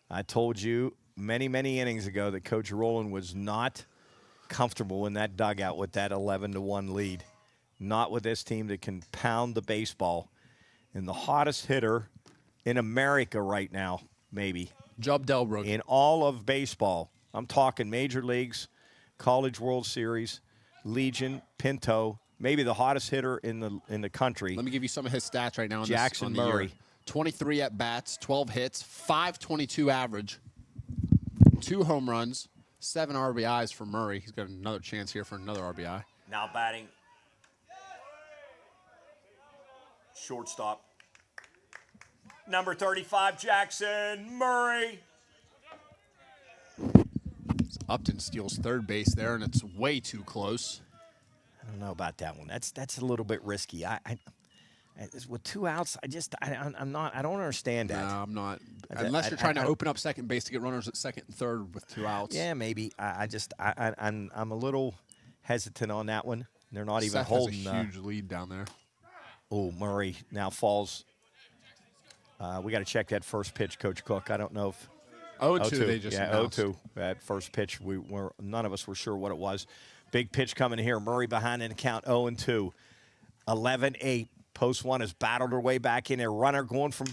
I told you many, many innings ago that Coach Rowland was not comfortable in that dugout with that 11-1 lead. Not with this team that can pound the baseball. And the hottest hitter in America right now, maybe. Job Delbrook. In all of baseball. I'm talking major leagues, College World Series, Legion, Pinto, maybe the hottest hitter in the country. Let me give you some of his stats right now. Jackson Murray. 23 at-bats, 12 hits, 522 average, 2 home runs, 7 RBIs for Murray. He's got another chance here for another RBI. Now batting shortstop. Number 35, Jackson Murray. Upton steals third base there, and it's way too close. I don't know about that one. That's a little bit risky. With 2 outs, I'm not. I don't understand that. No, I'm not. Unless you're trying to open up second base to get runners at second and third with 2 outs. Yeah, maybe. I'm a little hesitant on that one. They're not even Seth holding. has a huge lead down there. Oh, Murray now falls. We got to check that first pitch, Coach Cook. I don't know if 0-2 they just announced. 0-2. That first pitch, none of us were sure what it was. Big pitch coming here. Murray behind in the count, 0-2. 11-8. Post one has battled her way back in there. Runner going from,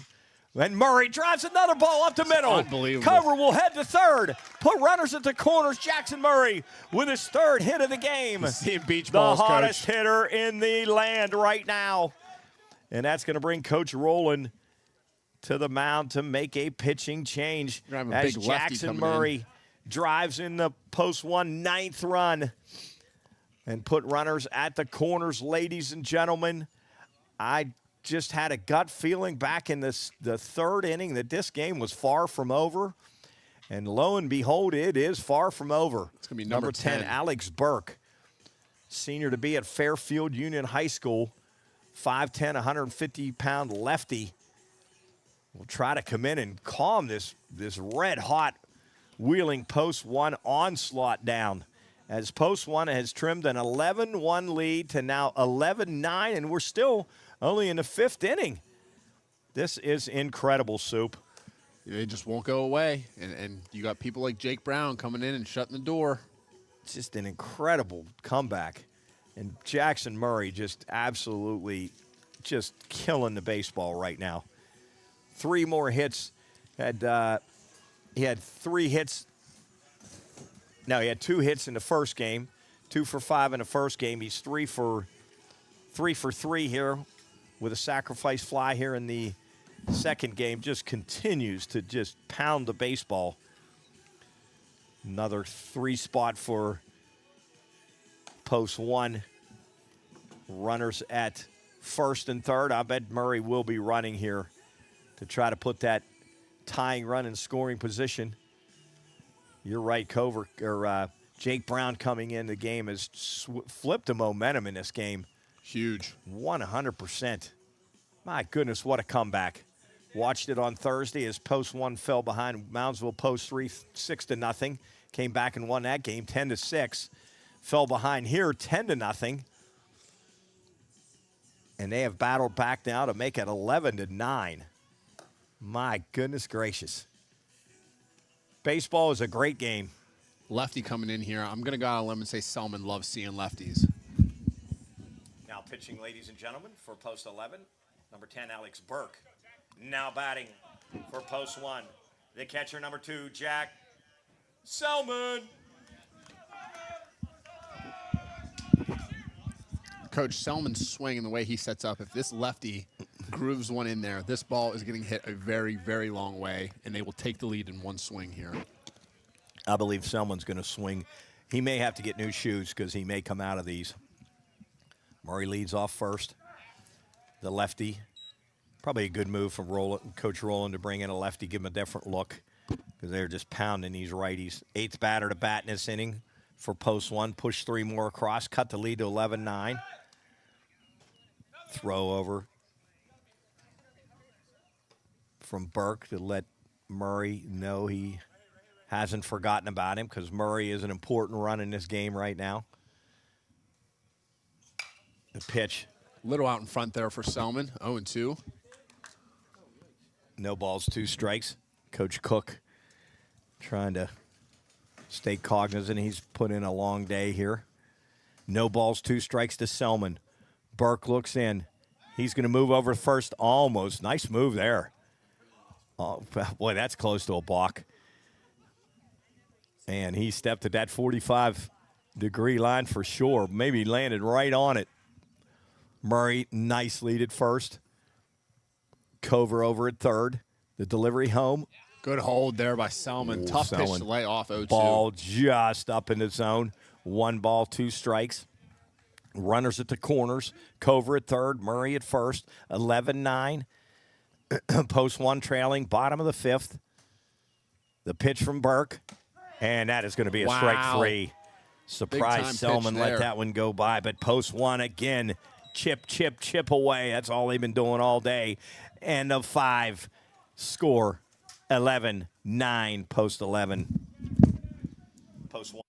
and Murray drives another ball up the middle. Unbelievable. Cover will head to third. Put runners at the corners. Jackson Murray with his 3rd hit of the game. Seeing beach The balls, hottest Coach. hitter in the land right now. And that's going to bring Coach Rowland to the mound to make a pitching change as Jackson Murray drives in the post one 9th run and put runners at the corners. Ladies and gentlemen, I just had a gut feeling back in the 3rd inning that this game was far from over. And lo and behold, it is far from over. It's going to be number 10, Alex Burke, senior to be at Fairfield Union High School, 5'10", 150-pound lefty. Will try to come in and calm this red-hot Wheeling post one onslaught down. As post one has trimmed an 11-1 lead to now 11-9, and we're still only in the 5th inning. This is incredible, Soup. They just won't go away, and you got people like Jake Brown coming in and shutting the door. It's just an incredible comeback. And Jackson Murray just absolutely just killing the baseball right now. 3 more hits. He had 3 hits. No, he had 2 hits in the first game, 2 for 5 in the first game. He's 3 for 3 here with a sacrifice fly here in the second game. Just continues to just pound the baseball. Another 3 spot for post one. Runners at first and third. I bet Murray will be running here to try to put that tying run in scoring position. You're right, Jake Brown coming in the game has flipped the momentum in this game. Huge. 100%. My goodness, what a comeback. Watched it on Thursday as post one fell behind Moundsville post 3, 6-0. Came back and won that game 10-6. Fell behind here 10-0. And they have battled back now to make it 11-9. My goodness gracious. Baseball is a great game. Lefty coming in here. I'm going to go out on a limb and say Selman loves seeing lefties. Now pitching, ladies and gentlemen, for post 11, number 10, Alex Burke. Now batting for post 1, the catcher, number 2, Jack Selman. Coach, Selman's swing and the way he sets up, if this lefty grooves one in there, this ball is getting hit a very, very long way, and they will take the lead in one swing here. I believe someone's going to swing. He may have to get new shoes because he may come out of these. Murray leads off first. The lefty. Probably a good move from Coach Rowland to bring in a lefty, give him a different look because they're just pounding these righties. 8th batter to bat in this inning for post 1. Push 3 more across. Cut the lead to 11-9. Throw over from Burke to let Murray know he hasn't forgotten about him because Murray is an important run in this game right now. The pitch. Little out in front there for Selman. 0-2. No balls, 2 strikes. Coach Cook trying to stay cognizant. He's put in a long day here. No balls, 2 strikes to Selman. Burke looks in. He's going to move over first almost. Nice move there. Oh, boy, that's close to a balk. And he stepped at that 45-degree line for sure. Maybe landed right on it. Murray, nice lead at first. Cover over at third. The delivery home. Good hold there by Selman. Tough Selman. pitch to lay off 0-2. Ball just up in the zone. 1 ball, 2 strikes. Runners at the corners. Cover at third. Murray at first. 11-9. Post 1 trailing. Bottom of the 5th. The pitch from Burke. And that is going to be a strike 3. Surprise Selman let that one go by. But post 1 again. Chip, chip, chip away. That's all they've been doing all day. End of 5. Score 11-9. Post 11. Post 1.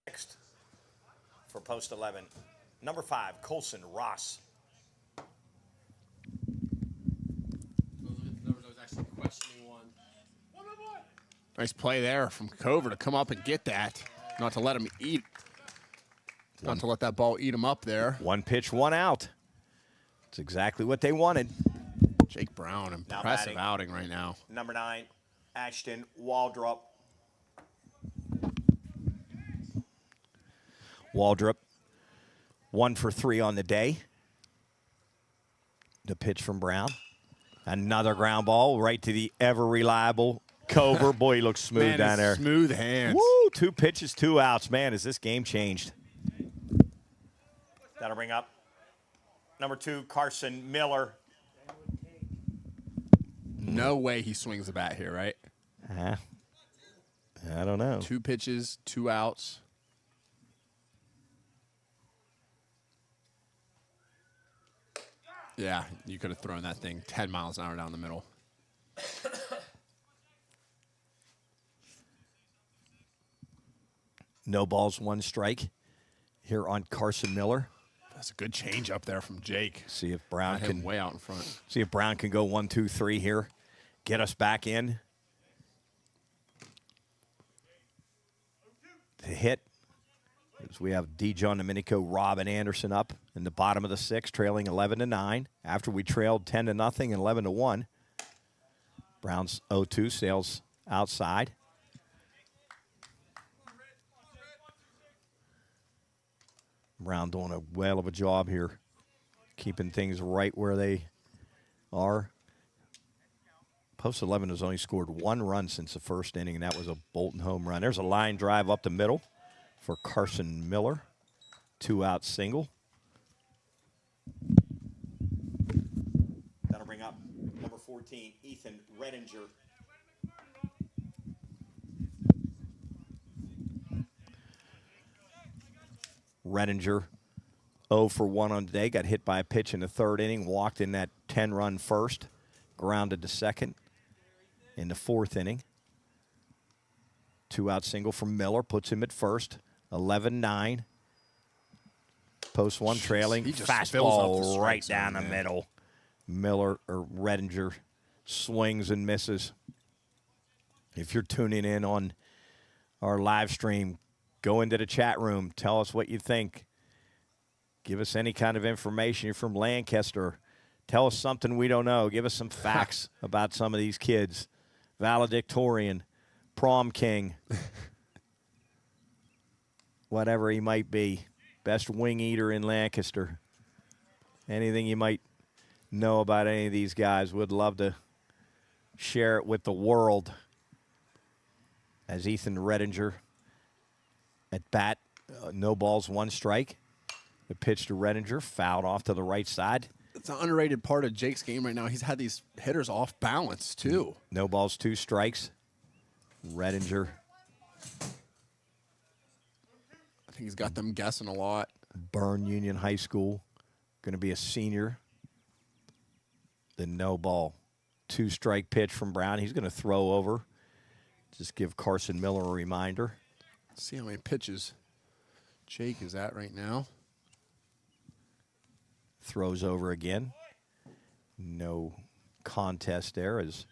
Next for post 11. Number 5, Colson Ross. Nice play there from Cover to come up and get that. Not to let him eat. Not to let that ball eat him up there. 1 pitch, 1 out. It's exactly what they wanted. Jake Brown, impressive outing right now. Number 9, Ashton Waldrop. Waldrop, 1 for 3 on the day. The pitch from Brown. Another ground ball right to the ever-reliable Cover. Boy, he looks smooth down there. Smooth hands. Woo! 2 pitches, 2 outs. Man, has this game changed. That'll bring up number 2, Carson Miller. No way he swings the bat here, right? I don't know. 2 pitches, 2 outs. Yeah, you could have thrown that thing 10 miles an hour down the middle. No balls, 1 strike here on Carson Miller. That's a good change up there from Jake. See if Brown can way out in front. See if Brown can go 1, 2, 3 here. Get us back in. to hit. As we have Dijon Domenico, Robin Anderson up in the bottom of the sixth, trailing 11-9. After we trailed 10-0 and 11-1. Brown's 0-2 sails outside. Brown doing a well of a job here, keeping things right where they are. Post 11 has only scored one run since the first inning, and that was a Bolton home run. There's a line drive up the middle for Carson Miller. 2-out single. That'll bring up number 14, Ethan Redinger. Redinger 0 for 1 on the day. Got hit by a pitch in the third inning. Walked in that 10-run first. Grounded to second in the fourth inning. 2-out single from Miller. Puts him at first. 11-9. Post one trailing. Fastball right down the middle. Miller or Redinger swings and misses. If you're tuning in on our live stream, go into the chat room. Tell us what you think. Give us any kind of information. You're from Lancaster. Tell us something we don't know. Give us some facts about some of these kids. Valedictorian, prom king, whatever he might be. Best wing eater in Lancaster. Anything you might know about any of these guys, would love to share it with the world. As Ethan Redinger at bat, no balls, one strike. The pitch to Redinger, fouled off to the right side. It's an underrated part of Jake's game right now. He's had these hitters off balance, too. No balls, two strikes. Redinger. I think he's got them guessing a lot. Byrne Union High School. Going to be a senior. The no ball. 2-strike pitch from Brown. He's going to throw over. Just give Carson Miller a reminder. Let's see how many pitches Jake is at right now. Throws over again. No contest there as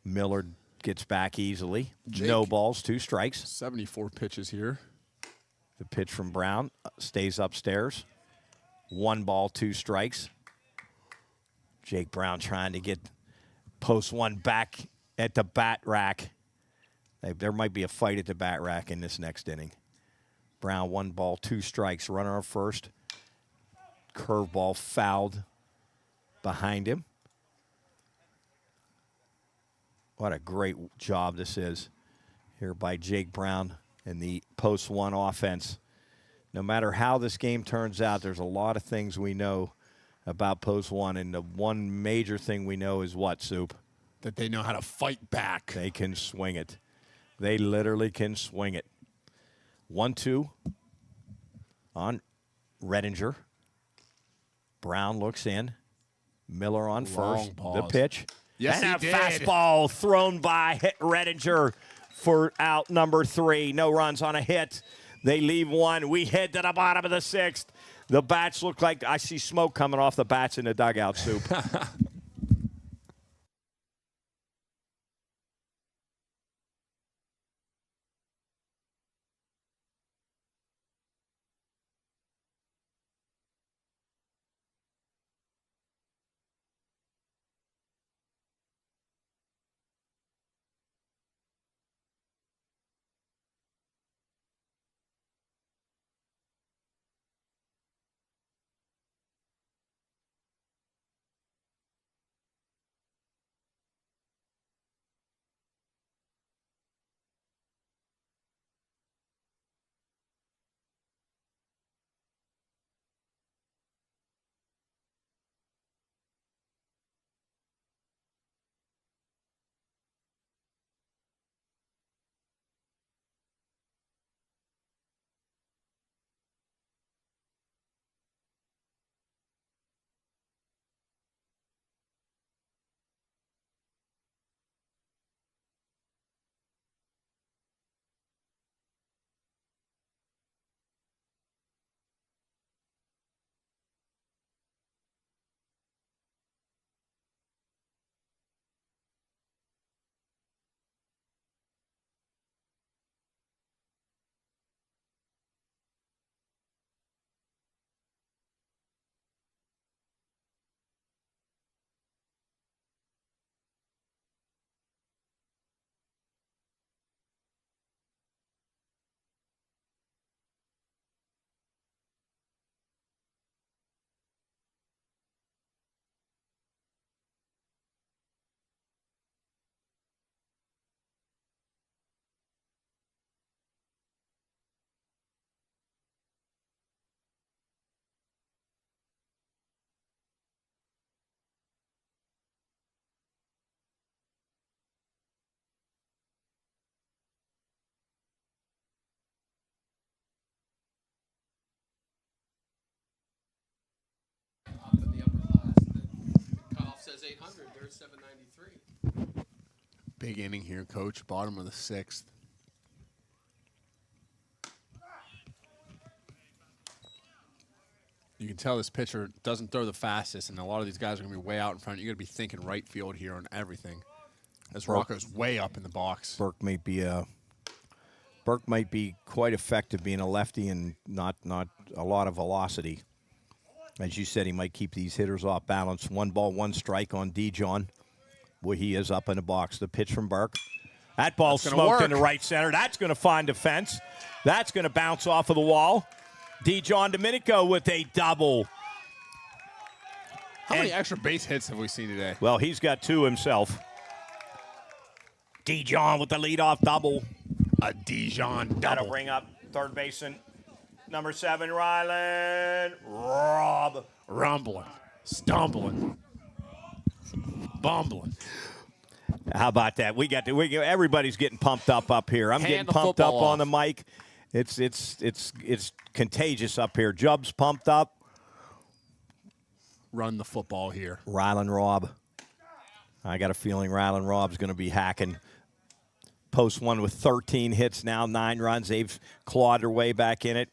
Miller gets back easily. Jake, no balls, 2 strikes. 74 pitches here. The pitch from Brown stays upstairs. 1 ball, 2 strikes. Jake Brown trying to get post one back at the bat rack. There might be a fight at the bat rack in this next inning. Brown, 1 ball, 2 strikes. Runner on first. Curveball fouled behind him. What a great job this is here by Jake Brown and the post one offense. No matter how this game turns out, there's a lot of things we know about post one, and the one major thing we know is what, Soup? That they know how to fight back. They can swing it. They literally can swing it. 1-2 on Redinger. Brown looks in. Miller on first. The pitch. Yes, and he a did. fastball thrown by Redinger for out number 3. No runs on a hit. They leave one. We head to the bottom of the 6th. The bats look like I see smoke coming off the bats in the dugout, Soup. Big inning here, Coach. Bottom of the 6th. You can tell this pitcher doesn't throw the fastest, and a lot of these guys are going to be way out in front. You're going to be thinking right field here on everything. As Rocco's way up in the box. Burke might be quite effective being a lefty and not a lot of velocity. As you said, he might keep these hitters off balance. 1 ball, 1 strike on Dijon. Boy, he is up in the box. The pitch from Burke. That ball's smoked into right center. That's going to find defense. That's going to bounce off of the wall. Dijon Domenico with a double. How many extra base hits have we seen today? Well, he's got 2 himself. Dijon with the leadoff double. A Dijon double. That'll bring up third baseman, number 7, Rylan Robb. Rumbling, stumbling, bumbling. How about that? Everybody's getting pumped up here. I'm getting pumped up on the mic. It's contagious up here. Jub's pumped up. Run the football here. Rylan Robb. I got a feeling Rylan Robb's going to be hacking. Post 1 with 13 hits now, 9 runs. They've clawed their way back in it.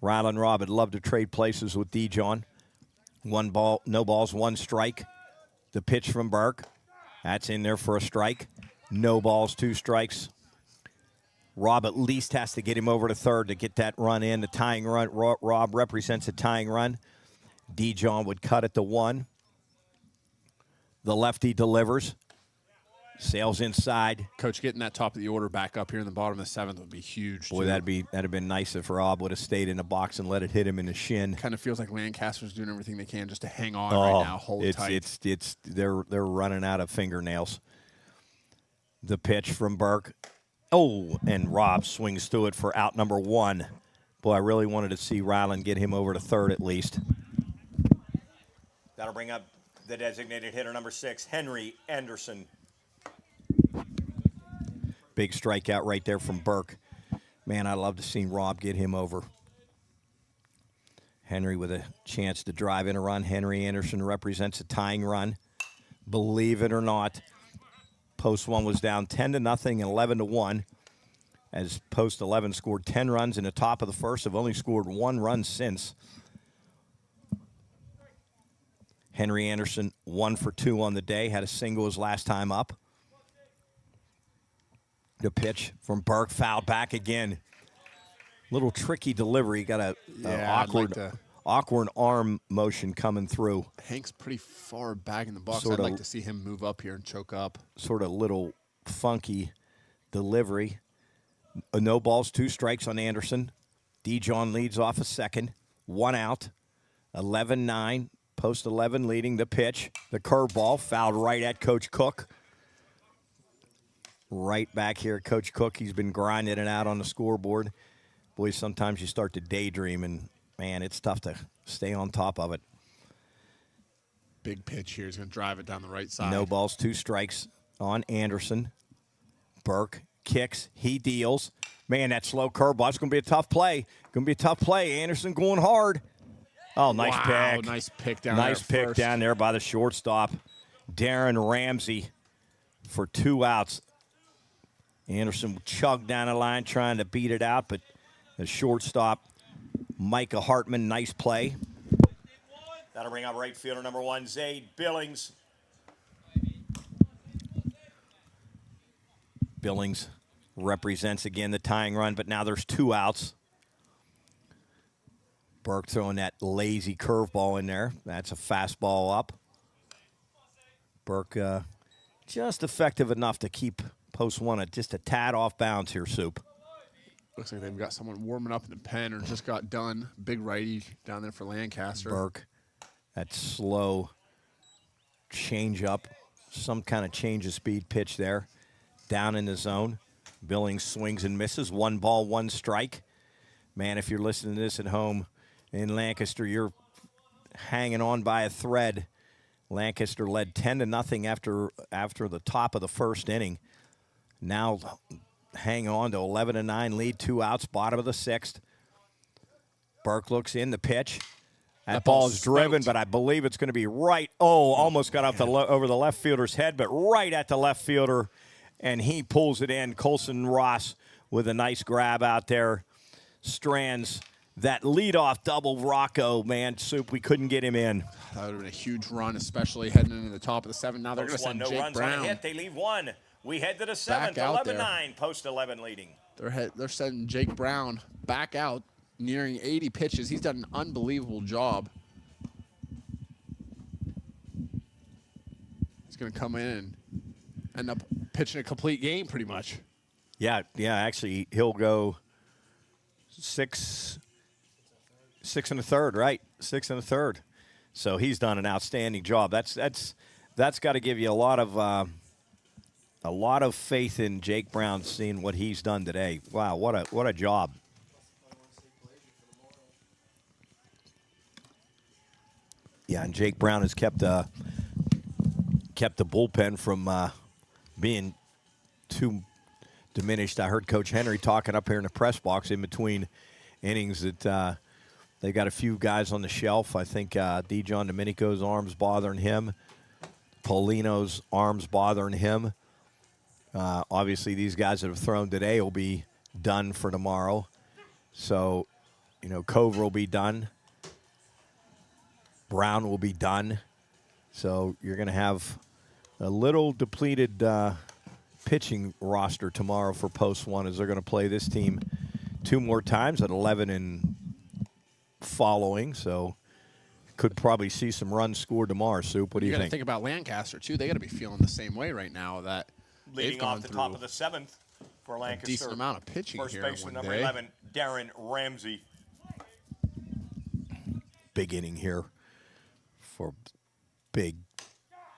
Rylan Robb would love to trade places with Dijon. 1 ball, no balls, 1 strike. The pitch from Burke. That's in there for a strike. No balls, 2 strikes. Robb at least has to get him over to third to get that run in. The tying run. Robb represents a tying run. Dijon would cut it to 1. The lefty delivers. Sails inside. Coach, getting that top of the order back up here in the bottom of the 7th would be huge. Boy, that'd have been nice if Robb would have stayed in the box and let it hit him in the shin. Kind of feels like Lancaster's doing everything they can just to hang on right now, hold tight. They're running out of fingernails. The pitch from Burke. Oh, and Robb swings through it for out number 1. Boy, I really wanted to see Rylan get him over to third at least. That'll bring up the designated hitter number 6, Henry Anderson. Big strikeout right there from Burke. Man, I'd love to see Robb get him over. Henry with a chance to drive in a run. Henry Anderson represents a tying run. Believe it or not, Post 1 was down 10-0 and 11-1. As Post 11 scored 10 runs in the top of the first, have only scored 1 run since. Henry Anderson 1 for 2 on the day. Had a single his last time up. The pitch from Burke, fouled back again. Little tricky delivery. Got a awkward arm motion coming through. Hank's pretty far back in the box. I'd like to see him move up here and choke up. Sort of little funky delivery. No balls, 2 strikes on Anderson. Dijon leads off a second. 1 out. 11-9. Post 11 leading the pitch. The curveball fouled right at Coach Cook. Right back here, Coach Cook. He's been grinding it out on the scoreboard. Boy, sometimes you start to daydream, and, man, it's tough to stay on top of it. Big pitch here. He's going to drive it down the right side. No balls, 2 strikes on Anderson. Burke kicks. He deals. Man, that slow curveball. It's going to be a tough play. Going to be a tough play. Anderson going hard. Oh, nice pick. Nice pick down Nice there pick down there by the shortstop. Darren Ramsey for 2 outs. Anderson chugged down the line trying to beat it out, but the shortstop, Micah Hartman, nice play. That'll bring up right fielder number 1, Zayd Billings. Billings represents again the tying run, but now there's 2 outs. Burke throwing that lazy curveball in there. That's a fastball up. Burke just effective enough to keep Post 1 at just a tad off bounds here, Soup. Looks like they've got someone warming up in the pen or just got done. Big righty down there for Lancaster. Burke, that slow change up, some kind of change of speed pitch there. Down in the zone. Billings swings and misses. 1 ball, 1 strike. Man, if you're listening to this at home in Lancaster, you're hanging on by a thread. Lancaster led 10-0 after the top of the first inning. Now hang on to 11-9 lead, 2 outs, bottom of the 6th. Burke looks in the pitch. That ball is driven, but I believe it's going to be right. Oh, almost got off over the left fielder's head, but right at the left fielder, and he pulls it in. Colson Ross with a nice grab out there. Strands that leadoff double. Rocco, man, Soup, we couldn't get him in. That would have been a huge run, especially heading into the top of the 7th. Now they're going to send Jake Brown. On a hit. They leave one. We head to the 7th, 11-9, post 11 leading. They're sending Jake Brown back out, nearing 80 pitches. He's done an unbelievable job. He's going to come in and end up pitching a complete game pretty much. Yeah, actually, he'll go 6 1/3, right? 6 1/3. So he's done an outstanding job. That's got to give you a lot of faith in Jake Brown, seeing what he's done today. Wow, what a job. Yeah, and Jake Brown has kept the bullpen from being too diminished. I heard Coach Henry talking up here in the press box in between innings that they got a few guys on the shelf. I think Dijon Domenico's arm's bothering him. Paulino's arm's bothering him. Obviously, these guys that have thrown today will be done for tomorrow. So, Cover will be done. Brown will be done. So you're going to have a little depleted pitching roster tomorrow for post 1, as they're going to play this team 2 more times at 11 and following. So could probably see some runs scored tomorrow. Soup, what do you think? You got to think about Lancaster, too. They got to be feeling the same way right now. That leading off the top of the 7th for Lancaster. A decent amount of pitching First here baseman, one number day. 11, Darren Ramsey. Big inning here for big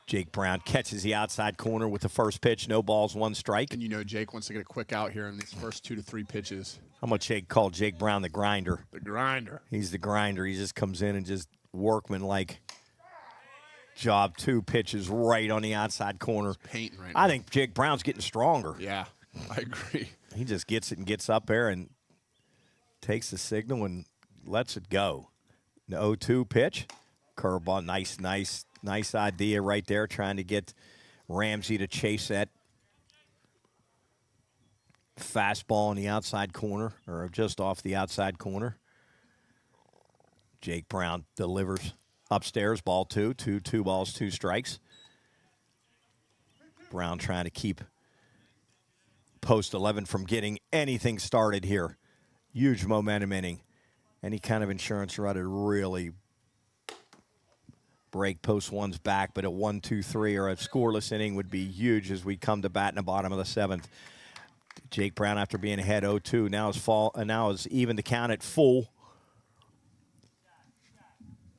Jake Brown. Catches the outside corner with the first pitch. No balls, 1 strike. And Jake wants to get a quick out here in these first 2 to 3 pitches. How much Jake called Jake Brown the grinder? The grinder. He's the grinder. He just comes in and just workman-like job. 2 pitches right on the outside corner. He's painting right now. I think Jake Brown's getting stronger. Yeah, I agree. He just gets it and gets up there and takes the signal and lets it go. The 0-2 pitch. Curveball. Nice idea right there, trying to get Ramsey to chase that fastball on the outside corner, or just off the outside corner. Jake Brown delivers upstairs, ball 2. 2 balls, 2 strikes. Brown trying to keep post 11 from getting anything started here. Huge momentum inning. Any kind of insurance run would really break post 1's back, but a 1-2-3 or a scoreless inning would be huge as we come to bat in the bottom of the 7th. Jake Brown, after being ahead 0-2, now is even to count at full.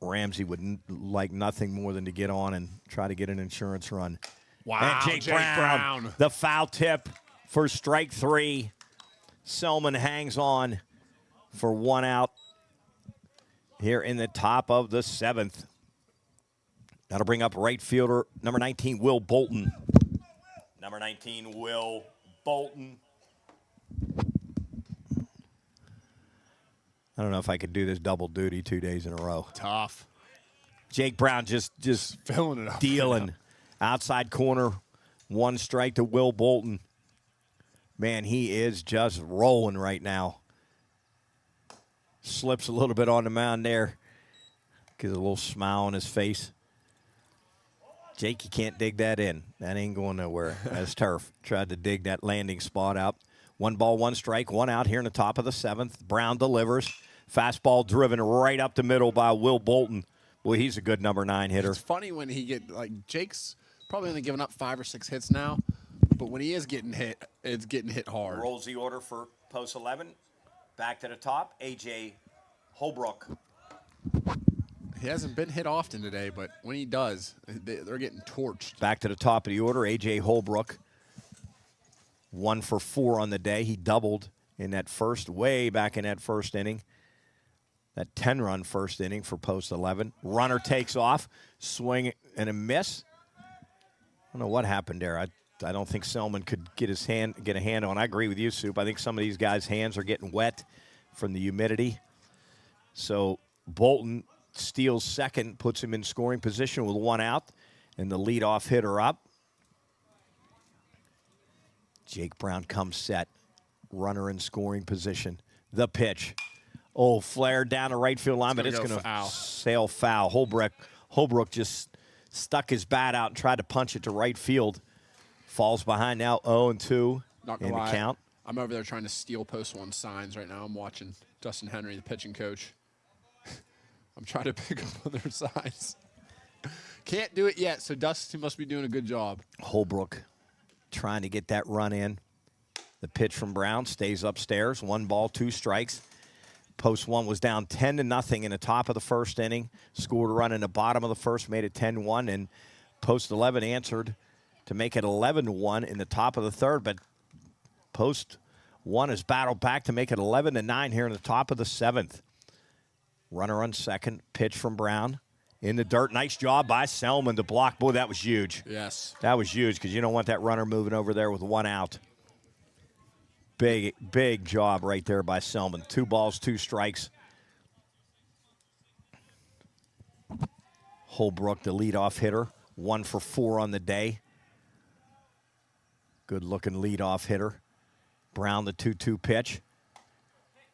Ramsey would like nothing more than to get on and try to get an insurance run. Wow, and Jake Brown, the foul tip for strike 3. Selman hangs on for 1 out here in the top of the 7th. That'll bring up right fielder, number 19, Will Bolton. Number 19, Will Bolton. I don't know if I could do this double duty 2 days in a row. Tough. Jake Brown just filling it up. Dealing. Outside corner, 1 strike to Will Bolton. Man, he is just rolling right now. Slips a little bit on the mound there. Gives a little smile on his face. Jake, you can't dig that in. That ain't going nowhere. That's turf. Tried to dig that landing spot out. 1 ball, 1 strike, 1 out here in the top of the 7th. Brown delivers. Fastball driven right up the middle by Will Bolton. Well, he's a good number 9 hitter. It's funny when Jake's probably only giving up 5 or 6 hits now, but when he is getting hit, it's getting hit hard. Rolls the order for post 11. Back to the top, A.J. Holbrook. He hasn't been hit often today, but when he does, they're getting torched. Back to the top of the order, A.J. Holbrook. 1 for 4 on the day. He doubled in that way back in that first inning. That 10-run first inning for post 11. Runner takes off, swing and a miss. I don't know what happened there. I don't think Selman could get a hand on. I agree with you, Soup. I think some of these guys' hands are getting wet from the humidity. So Bolton steals second, puts him in scoring position with one out, and the leadoff hitter up. Jake Brown comes set. Runner in scoring position. The pitch. Oh, flare down the right field line, but it's going to sail foul. Holbrook just stuck his bat out and tried to punch it to right field. Falls behind now, 0-2 in the count. I'm over there trying to steal post one signs right now. I'm watching Dustin Henry, the pitching coach. I'm trying to pick up other signs. Can't do it yet, so Dustin must be doing a good job. Holbrook trying to get that run in. The pitch from Brown stays upstairs. 1 ball, 2 strikes. Post one was down 10-0 in the top of the first inning. Scored a run in the bottom of the first, made it 10-1, and Post 11 answered to make it 11-1 in the top of the third. But Post 1 has battled back to make it 11-9 here in the top of the 7th. Runner on second, pitch from Brown. In the dirt, nice job by Selman to block. Boy, that was huge. Yes. That was huge because you don't want that runner moving over there with 1 out. Big job right there by Selman. 2 balls, 2 strikes. Holbrook, the leadoff hitter, 1 for 4 on the day. Good-looking leadoff hitter. Brown, the 2-2 pitch.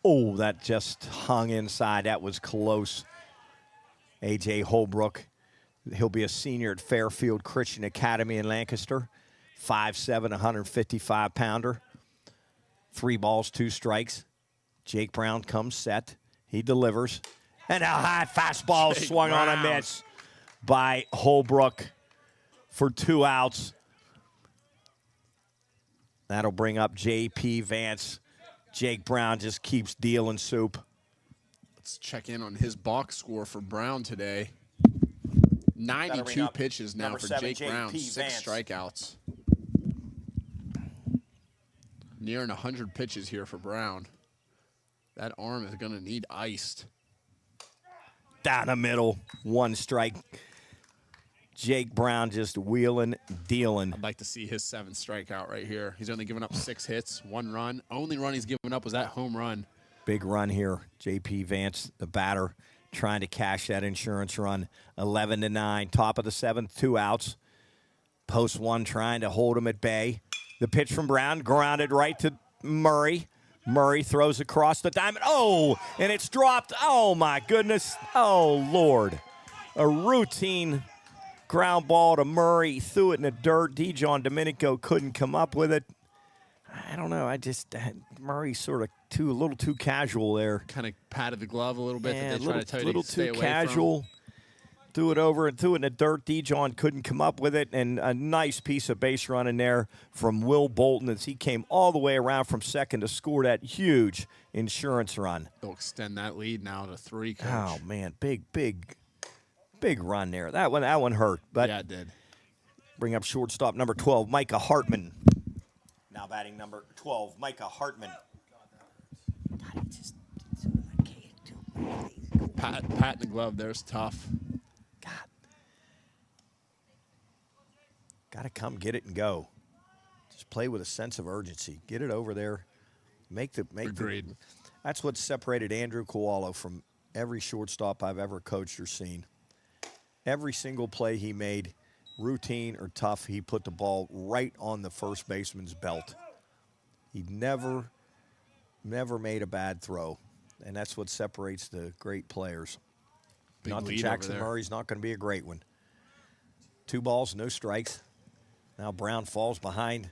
Oh, that just hung inside. That was close. A.J. Holbrook, he'll be a senior at Fairfield Christian Academy in Lancaster. 5'7", 155-pounder. 3 balls, 2 strikes. Jake Brown comes set. He delivers. And a high fastball swung on a miss by Holbrook for 2 outs. That'll bring up J.P. Vance. Jake Brown just keeps dealing soup. Let's check in on his box score for Brown today. 92 pitches now for Jake Brown, 6 strikeouts. Nearing 100 pitches here for Brown. That arm is going to need iced. Down the middle, 1 strike. Jake Brown just wheeling, dealing. I'd like to see his 7th strikeout right here. He's only given up 6 hits, 1 run. Only run he's given up was that home run. Big run here. J.P. Vance, the batter, trying to cash that insurance run. 11-9, top of the 7th, 2 outs. Post 1 trying to hold him at bay. The pitch from Brown, grounded right to Murray. Murray throws across the diamond. Oh, and it's dropped. Oh, my goodness. Oh, Lord. A routine ground ball to Murray. He threw it in the dirt. Dijon Domenico couldn't come up with it. I don't know. Murray sort of a little too casual there. Kind of patted the glove a little bit. Yeah, that they try to tell you to stay too away casual. Threw it over and threw it in the dirt. Dijon couldn't come up with it. And a nice piece of base running there from Will Bolton as he came all the way around from second to score that huge insurance run. They'll extend that lead now to 3, Coach. Oh, man. Big run there. That one hurt. But yeah, it did. Bring up shortstop number 12, Micah Hartman. Now batting number 12, Micah Hartman. Pat the glove there's tough. God. Got to come get it and go. Just play with a sense of urgency. Get it over there. Agreed. That's what separated Andrew Koalo from every shortstop I've ever coached or seen. Every single play he made, routine or tough, he put the ball right on the first baseman's belt. He never made a bad throw, and that's what separates the great players. Big Not that lead Jackson over there. Murray's not going to be a great one. 2 balls, no strikes. Now Brown falls behind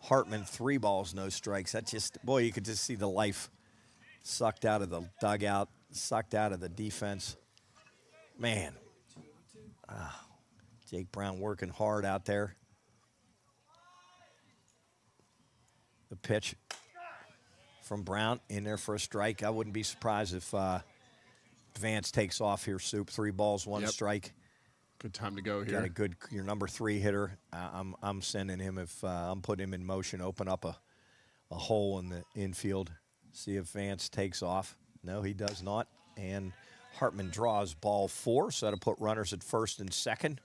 Hartman. 3 balls, no strikes. That just, boy, you could just see the life sucked out of the dugout, sucked out of the defense. Man. Jake Brown working hard out there. The pitch from Brown in there for a strike. I wouldn't be surprised if Vance takes off here, Soup. 3 balls, 1 strike. Good time to go here. Got your number 3 hitter. I'm sending him if I'm putting him in motion, open up a hole in the infield, see if Vance takes off. No, he does not. And Hartman draws ball 4, so that'll put runners at first and second.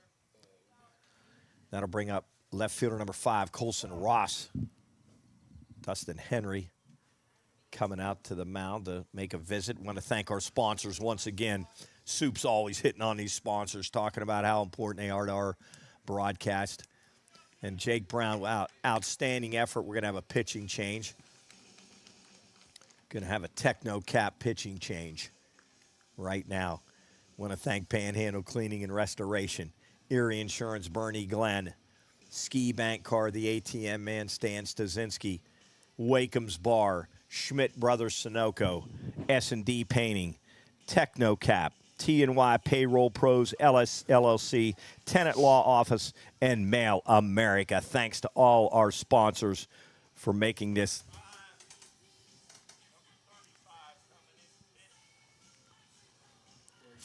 That'll bring up left fielder number 5, Colson Ross. Dustin Henry coming out to the mound to make a visit. Want to thank our sponsors once again. Soup's always hitting on these sponsors, talking about how important they are to our broadcast. And Jake Brown, outstanding effort. We're going to have a pitching change. Going to have a Techno Cap pitching change right now. Want to thank Panhandle Cleaning and Restoration, Erie Insurance, Bernie Glenn, Ski Bank Car, the ATM man, Stan Stasinski, Wakeham's Bar, Schmidt Brothers Sunoco, S&D Painting, Technocap, T&Y Payroll Pros, LLC, Tenant Law Office, and Mail America. Thanks to all our sponsors for making this.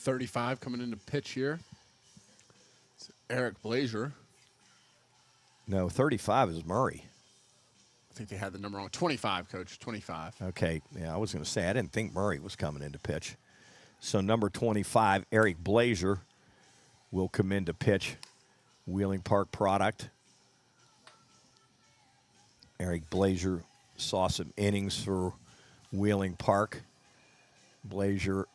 .35 coming into pitch here. It's Eric Blazier. No, 35 is Murray. I think they had the number wrong. 25, Coach. 25. Okay, yeah, I was going to say, I didn't think Murray was coming into pitch. So number 25, Eric Blazier, will come into pitch. Wheeling Park product. Eric Blazier saw some innings for Wheeling Park. Blazier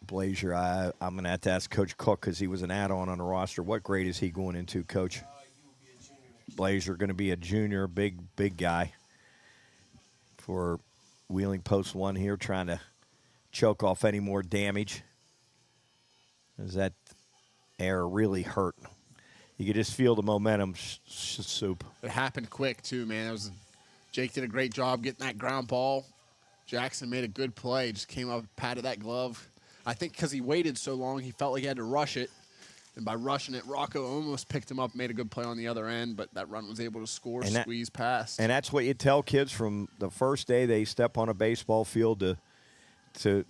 I'm going to have to ask Coach Cook because he was an add-on on the roster. What grade is he going into, Coach? Blazier going to be a junior, big guy for Wheeling Post 1 here, trying to choke off any more damage. As that air really hurt. You could just feel the momentum, Soup. It happened quick, too, man. Jake did a great job getting that ground ball. Jackson made a good play. Just came up, patted that glove. I think because he waited so long, he felt like he had to rush it. And by rushing it, Rocco almost picked him up, made a good play on the other end, but that run was able to score, squeeze past. And that's what you tell kids from the first day they step on a baseball field to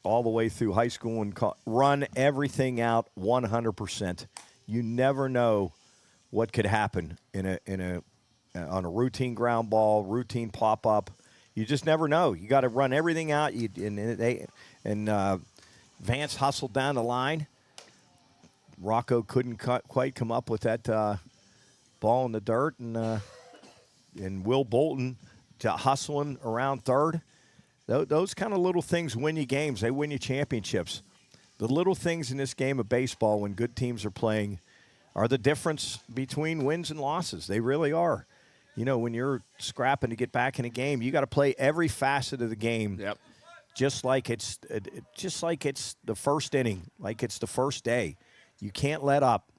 all the way through high school and run everything out 100%. You never know what could happen on a routine ground ball, routine pop up. You just never know. You got to run everything out. Vance hustled down the line. Rocco couldn't quite come up with that ball in the dirt, and Will Bolton hustling around third. Those kind of little things win you games. They win you championships. The little things in this game of baseball when good teams are playing are the difference between wins and losses. They really are. You know, when you're scrapping to get back in a game, you got to play every facet of the game. Yep. Just like it's the first inning, like it's the first day. You can't let up.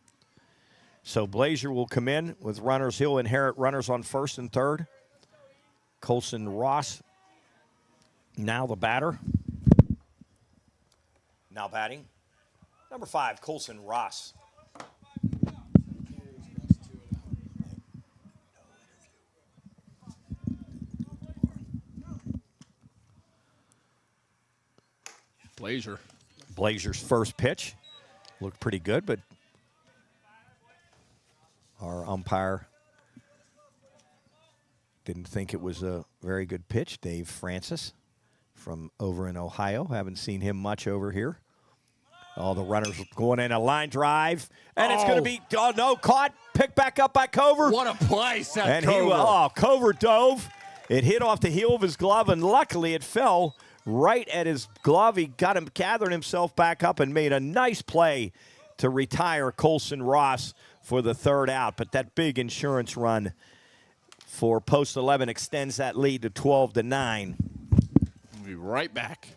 So Blazier will come in with runners. He'll inherit runners on first and third. Colson Ross, now the batter. Now batting. Number 5, Colson Ross. Blazier's first pitch looked pretty good, but our umpire didn't think it was a very good pitch. Dave Francis from over in Ohio. Haven't seen him much over here. All the runners going in a line drive, and it's going to be caught, picked back up by Cover. What a play, Seth Cover. Cover dove. It hit off the heel of his glove, and luckily it fell right at his glove. He gathered himself back up and made a nice play to retire Colson Ross for the third out. But that big insurance run for Post 11 extends that lead to 12-9. We'll be right back.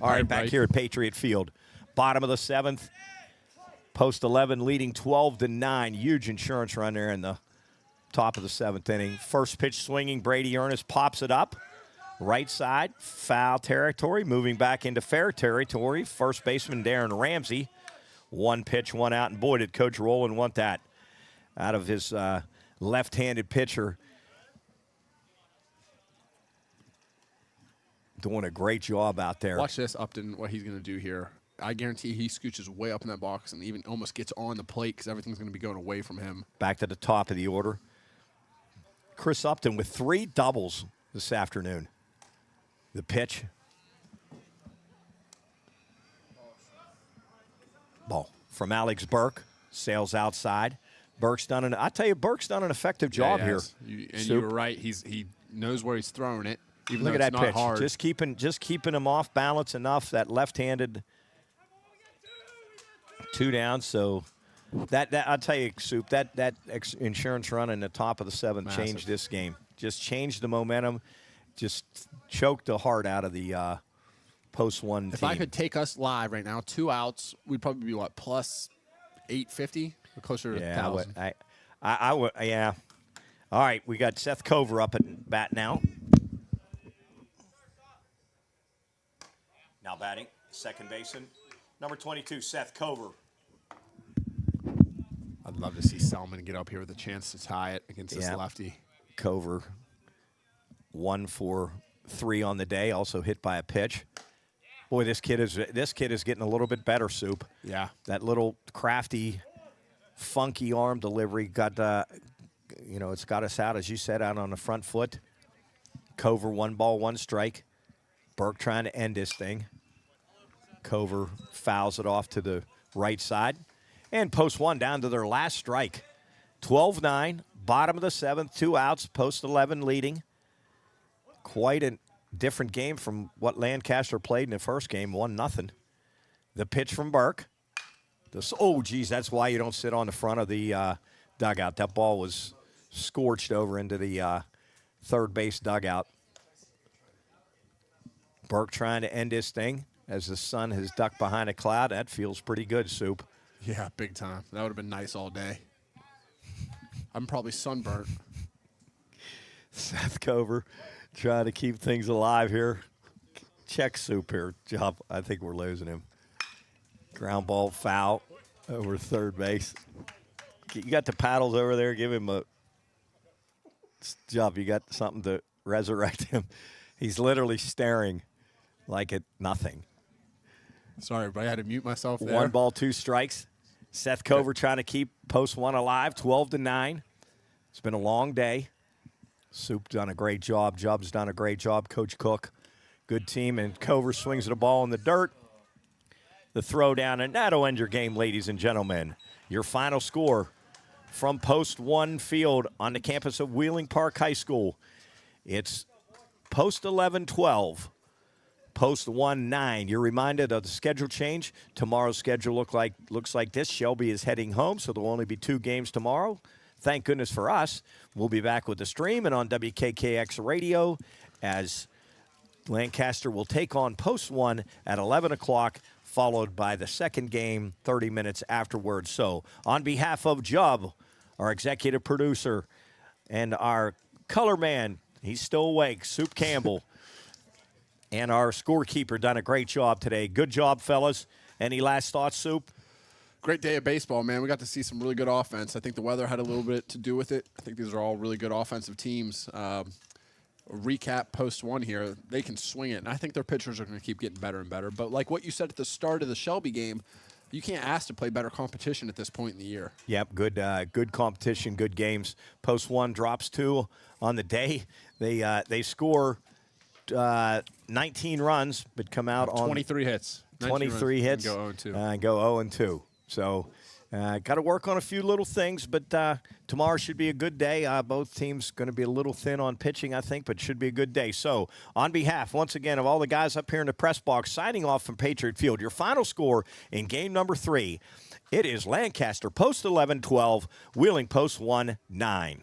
All right, back here at Patriot Field. Bottom of the 7th. Post 11 leading 12-9. Huge insurance run there in the top of the 7th inning. First pitch swinging. Brady Ernest pops it up. Right side, foul territory. Moving back into fair territory. First baseman Darren Ramsey. One pitch, one out. And boy, did Coach Rowland want that out of his left-handed pitcher. Doing a great job out there. Watch this, Upton, what he's going to do here. I guarantee he scooches way up in that box and even almost gets on the plate because everything's going to be going away from him. Back to the top of the order. Chris Upton with 3 doubles this afternoon. The pitch. Ball from Alex Burke. Sails outside. Burke's done an effective job here. You were right. He knows where he's throwing it. Even Look though at it's that not pitch. hard. Just keeping him off balance enough. That left-handed 2 down. So that I'll tell you, Soup, that insurance run in the top of the 7th changed this game. Just changed the momentum. Just choked the heart out of the post 1 team. If I could take us live right now, 2 outs, we'd probably be what, plus 850 or closer to 1,000. I would. Yeah. All right, we got Seth Cover up at bat now. Now batting, second baseman, number 22, Seth Cover. I'd love to see Selman get up here with a chance to tie it against this lefty. Cover, 1 for 3 on the day, also hit by a pitch. Boy, this kid is getting a little bit better, Soup. Yeah. That little crafty, funky arm delivery got, it's got us out, as you said, out on the front foot. Cover, 1 ball, 1 strike. Burke trying to end this thing. Cover fouls it off to the right side. And post 1 down to their last strike. 12-9, bottom of the 7th, 2 outs, post 11 leading. Quite a different game from what Lancaster played in the first game, 1-0. The pitch from Burke. That's why you don't sit on the front of the dugout. That ball was scorched over into the third base dugout. Burke trying to end this thing as the sun has ducked behind a cloud. That feels pretty good, Soup. Yeah, big time. That would have been nice all day. I'm probably sunburnt. Seth Cover trying to keep things alive here. Check Soup here. Job. I think we're losing him. Ground ball foul over third base. You got the paddles over there. Give him a job. You got something to resurrect him. He's literally staring like at nothing. Sorry, but I had to mute myself there. 1 ball, 2 strikes. Seth Cover trying to keep post 1 alive, 12-9. It's been a long day. Soup done a great job. Jubb's done a great job. Coach Cook, good team. And Cover swings the ball in the dirt. The throw down, and that'll end your game, ladies and gentlemen. Your final score from post 1 field on the campus of Wheeling Park High School. It's post 11-12. Post 1-9. You're reminded of the schedule change. Tomorrow's schedule looks like this. Shelby is heading home, so there will only be 2 games tomorrow. Thank goodness for us. We'll be back with the stream and on WKKX Radio as Lancaster will take on post 1 at 11 o'clock, followed by the second game 30 minutes afterwards. So on behalf of Jubb, our executive producer, and our color man, he's still awake, Soup Campbell, and our scorekeeper done a great job today. Good job, fellas. Any last thoughts, Soup? Great day of baseball, man. We got to see some really good offense. I think the weather had a little bit to do with it. I think these are all really good offensive teams. Recap post 1 here. They can swing it, and I think their pitchers are going to keep getting better and better. But like what you said at the start of the Shelby game, you can't ask to play better competition at this point in the year. Yep, good competition, good games. Post 1 drops 2 on the day. They score 19 runs, but come out on 23 hits. 23 hits and go 0-2. So got to work on a few little things, but tomorrow should be a good day. Both teams going to be a little thin on pitching, I think, but should be a good day. So on behalf, once again, of all the guys up here in the press box, signing off from Patriot Field, your final score in game number 3, it is Lancaster post 11-12, Wheeling post 1-9.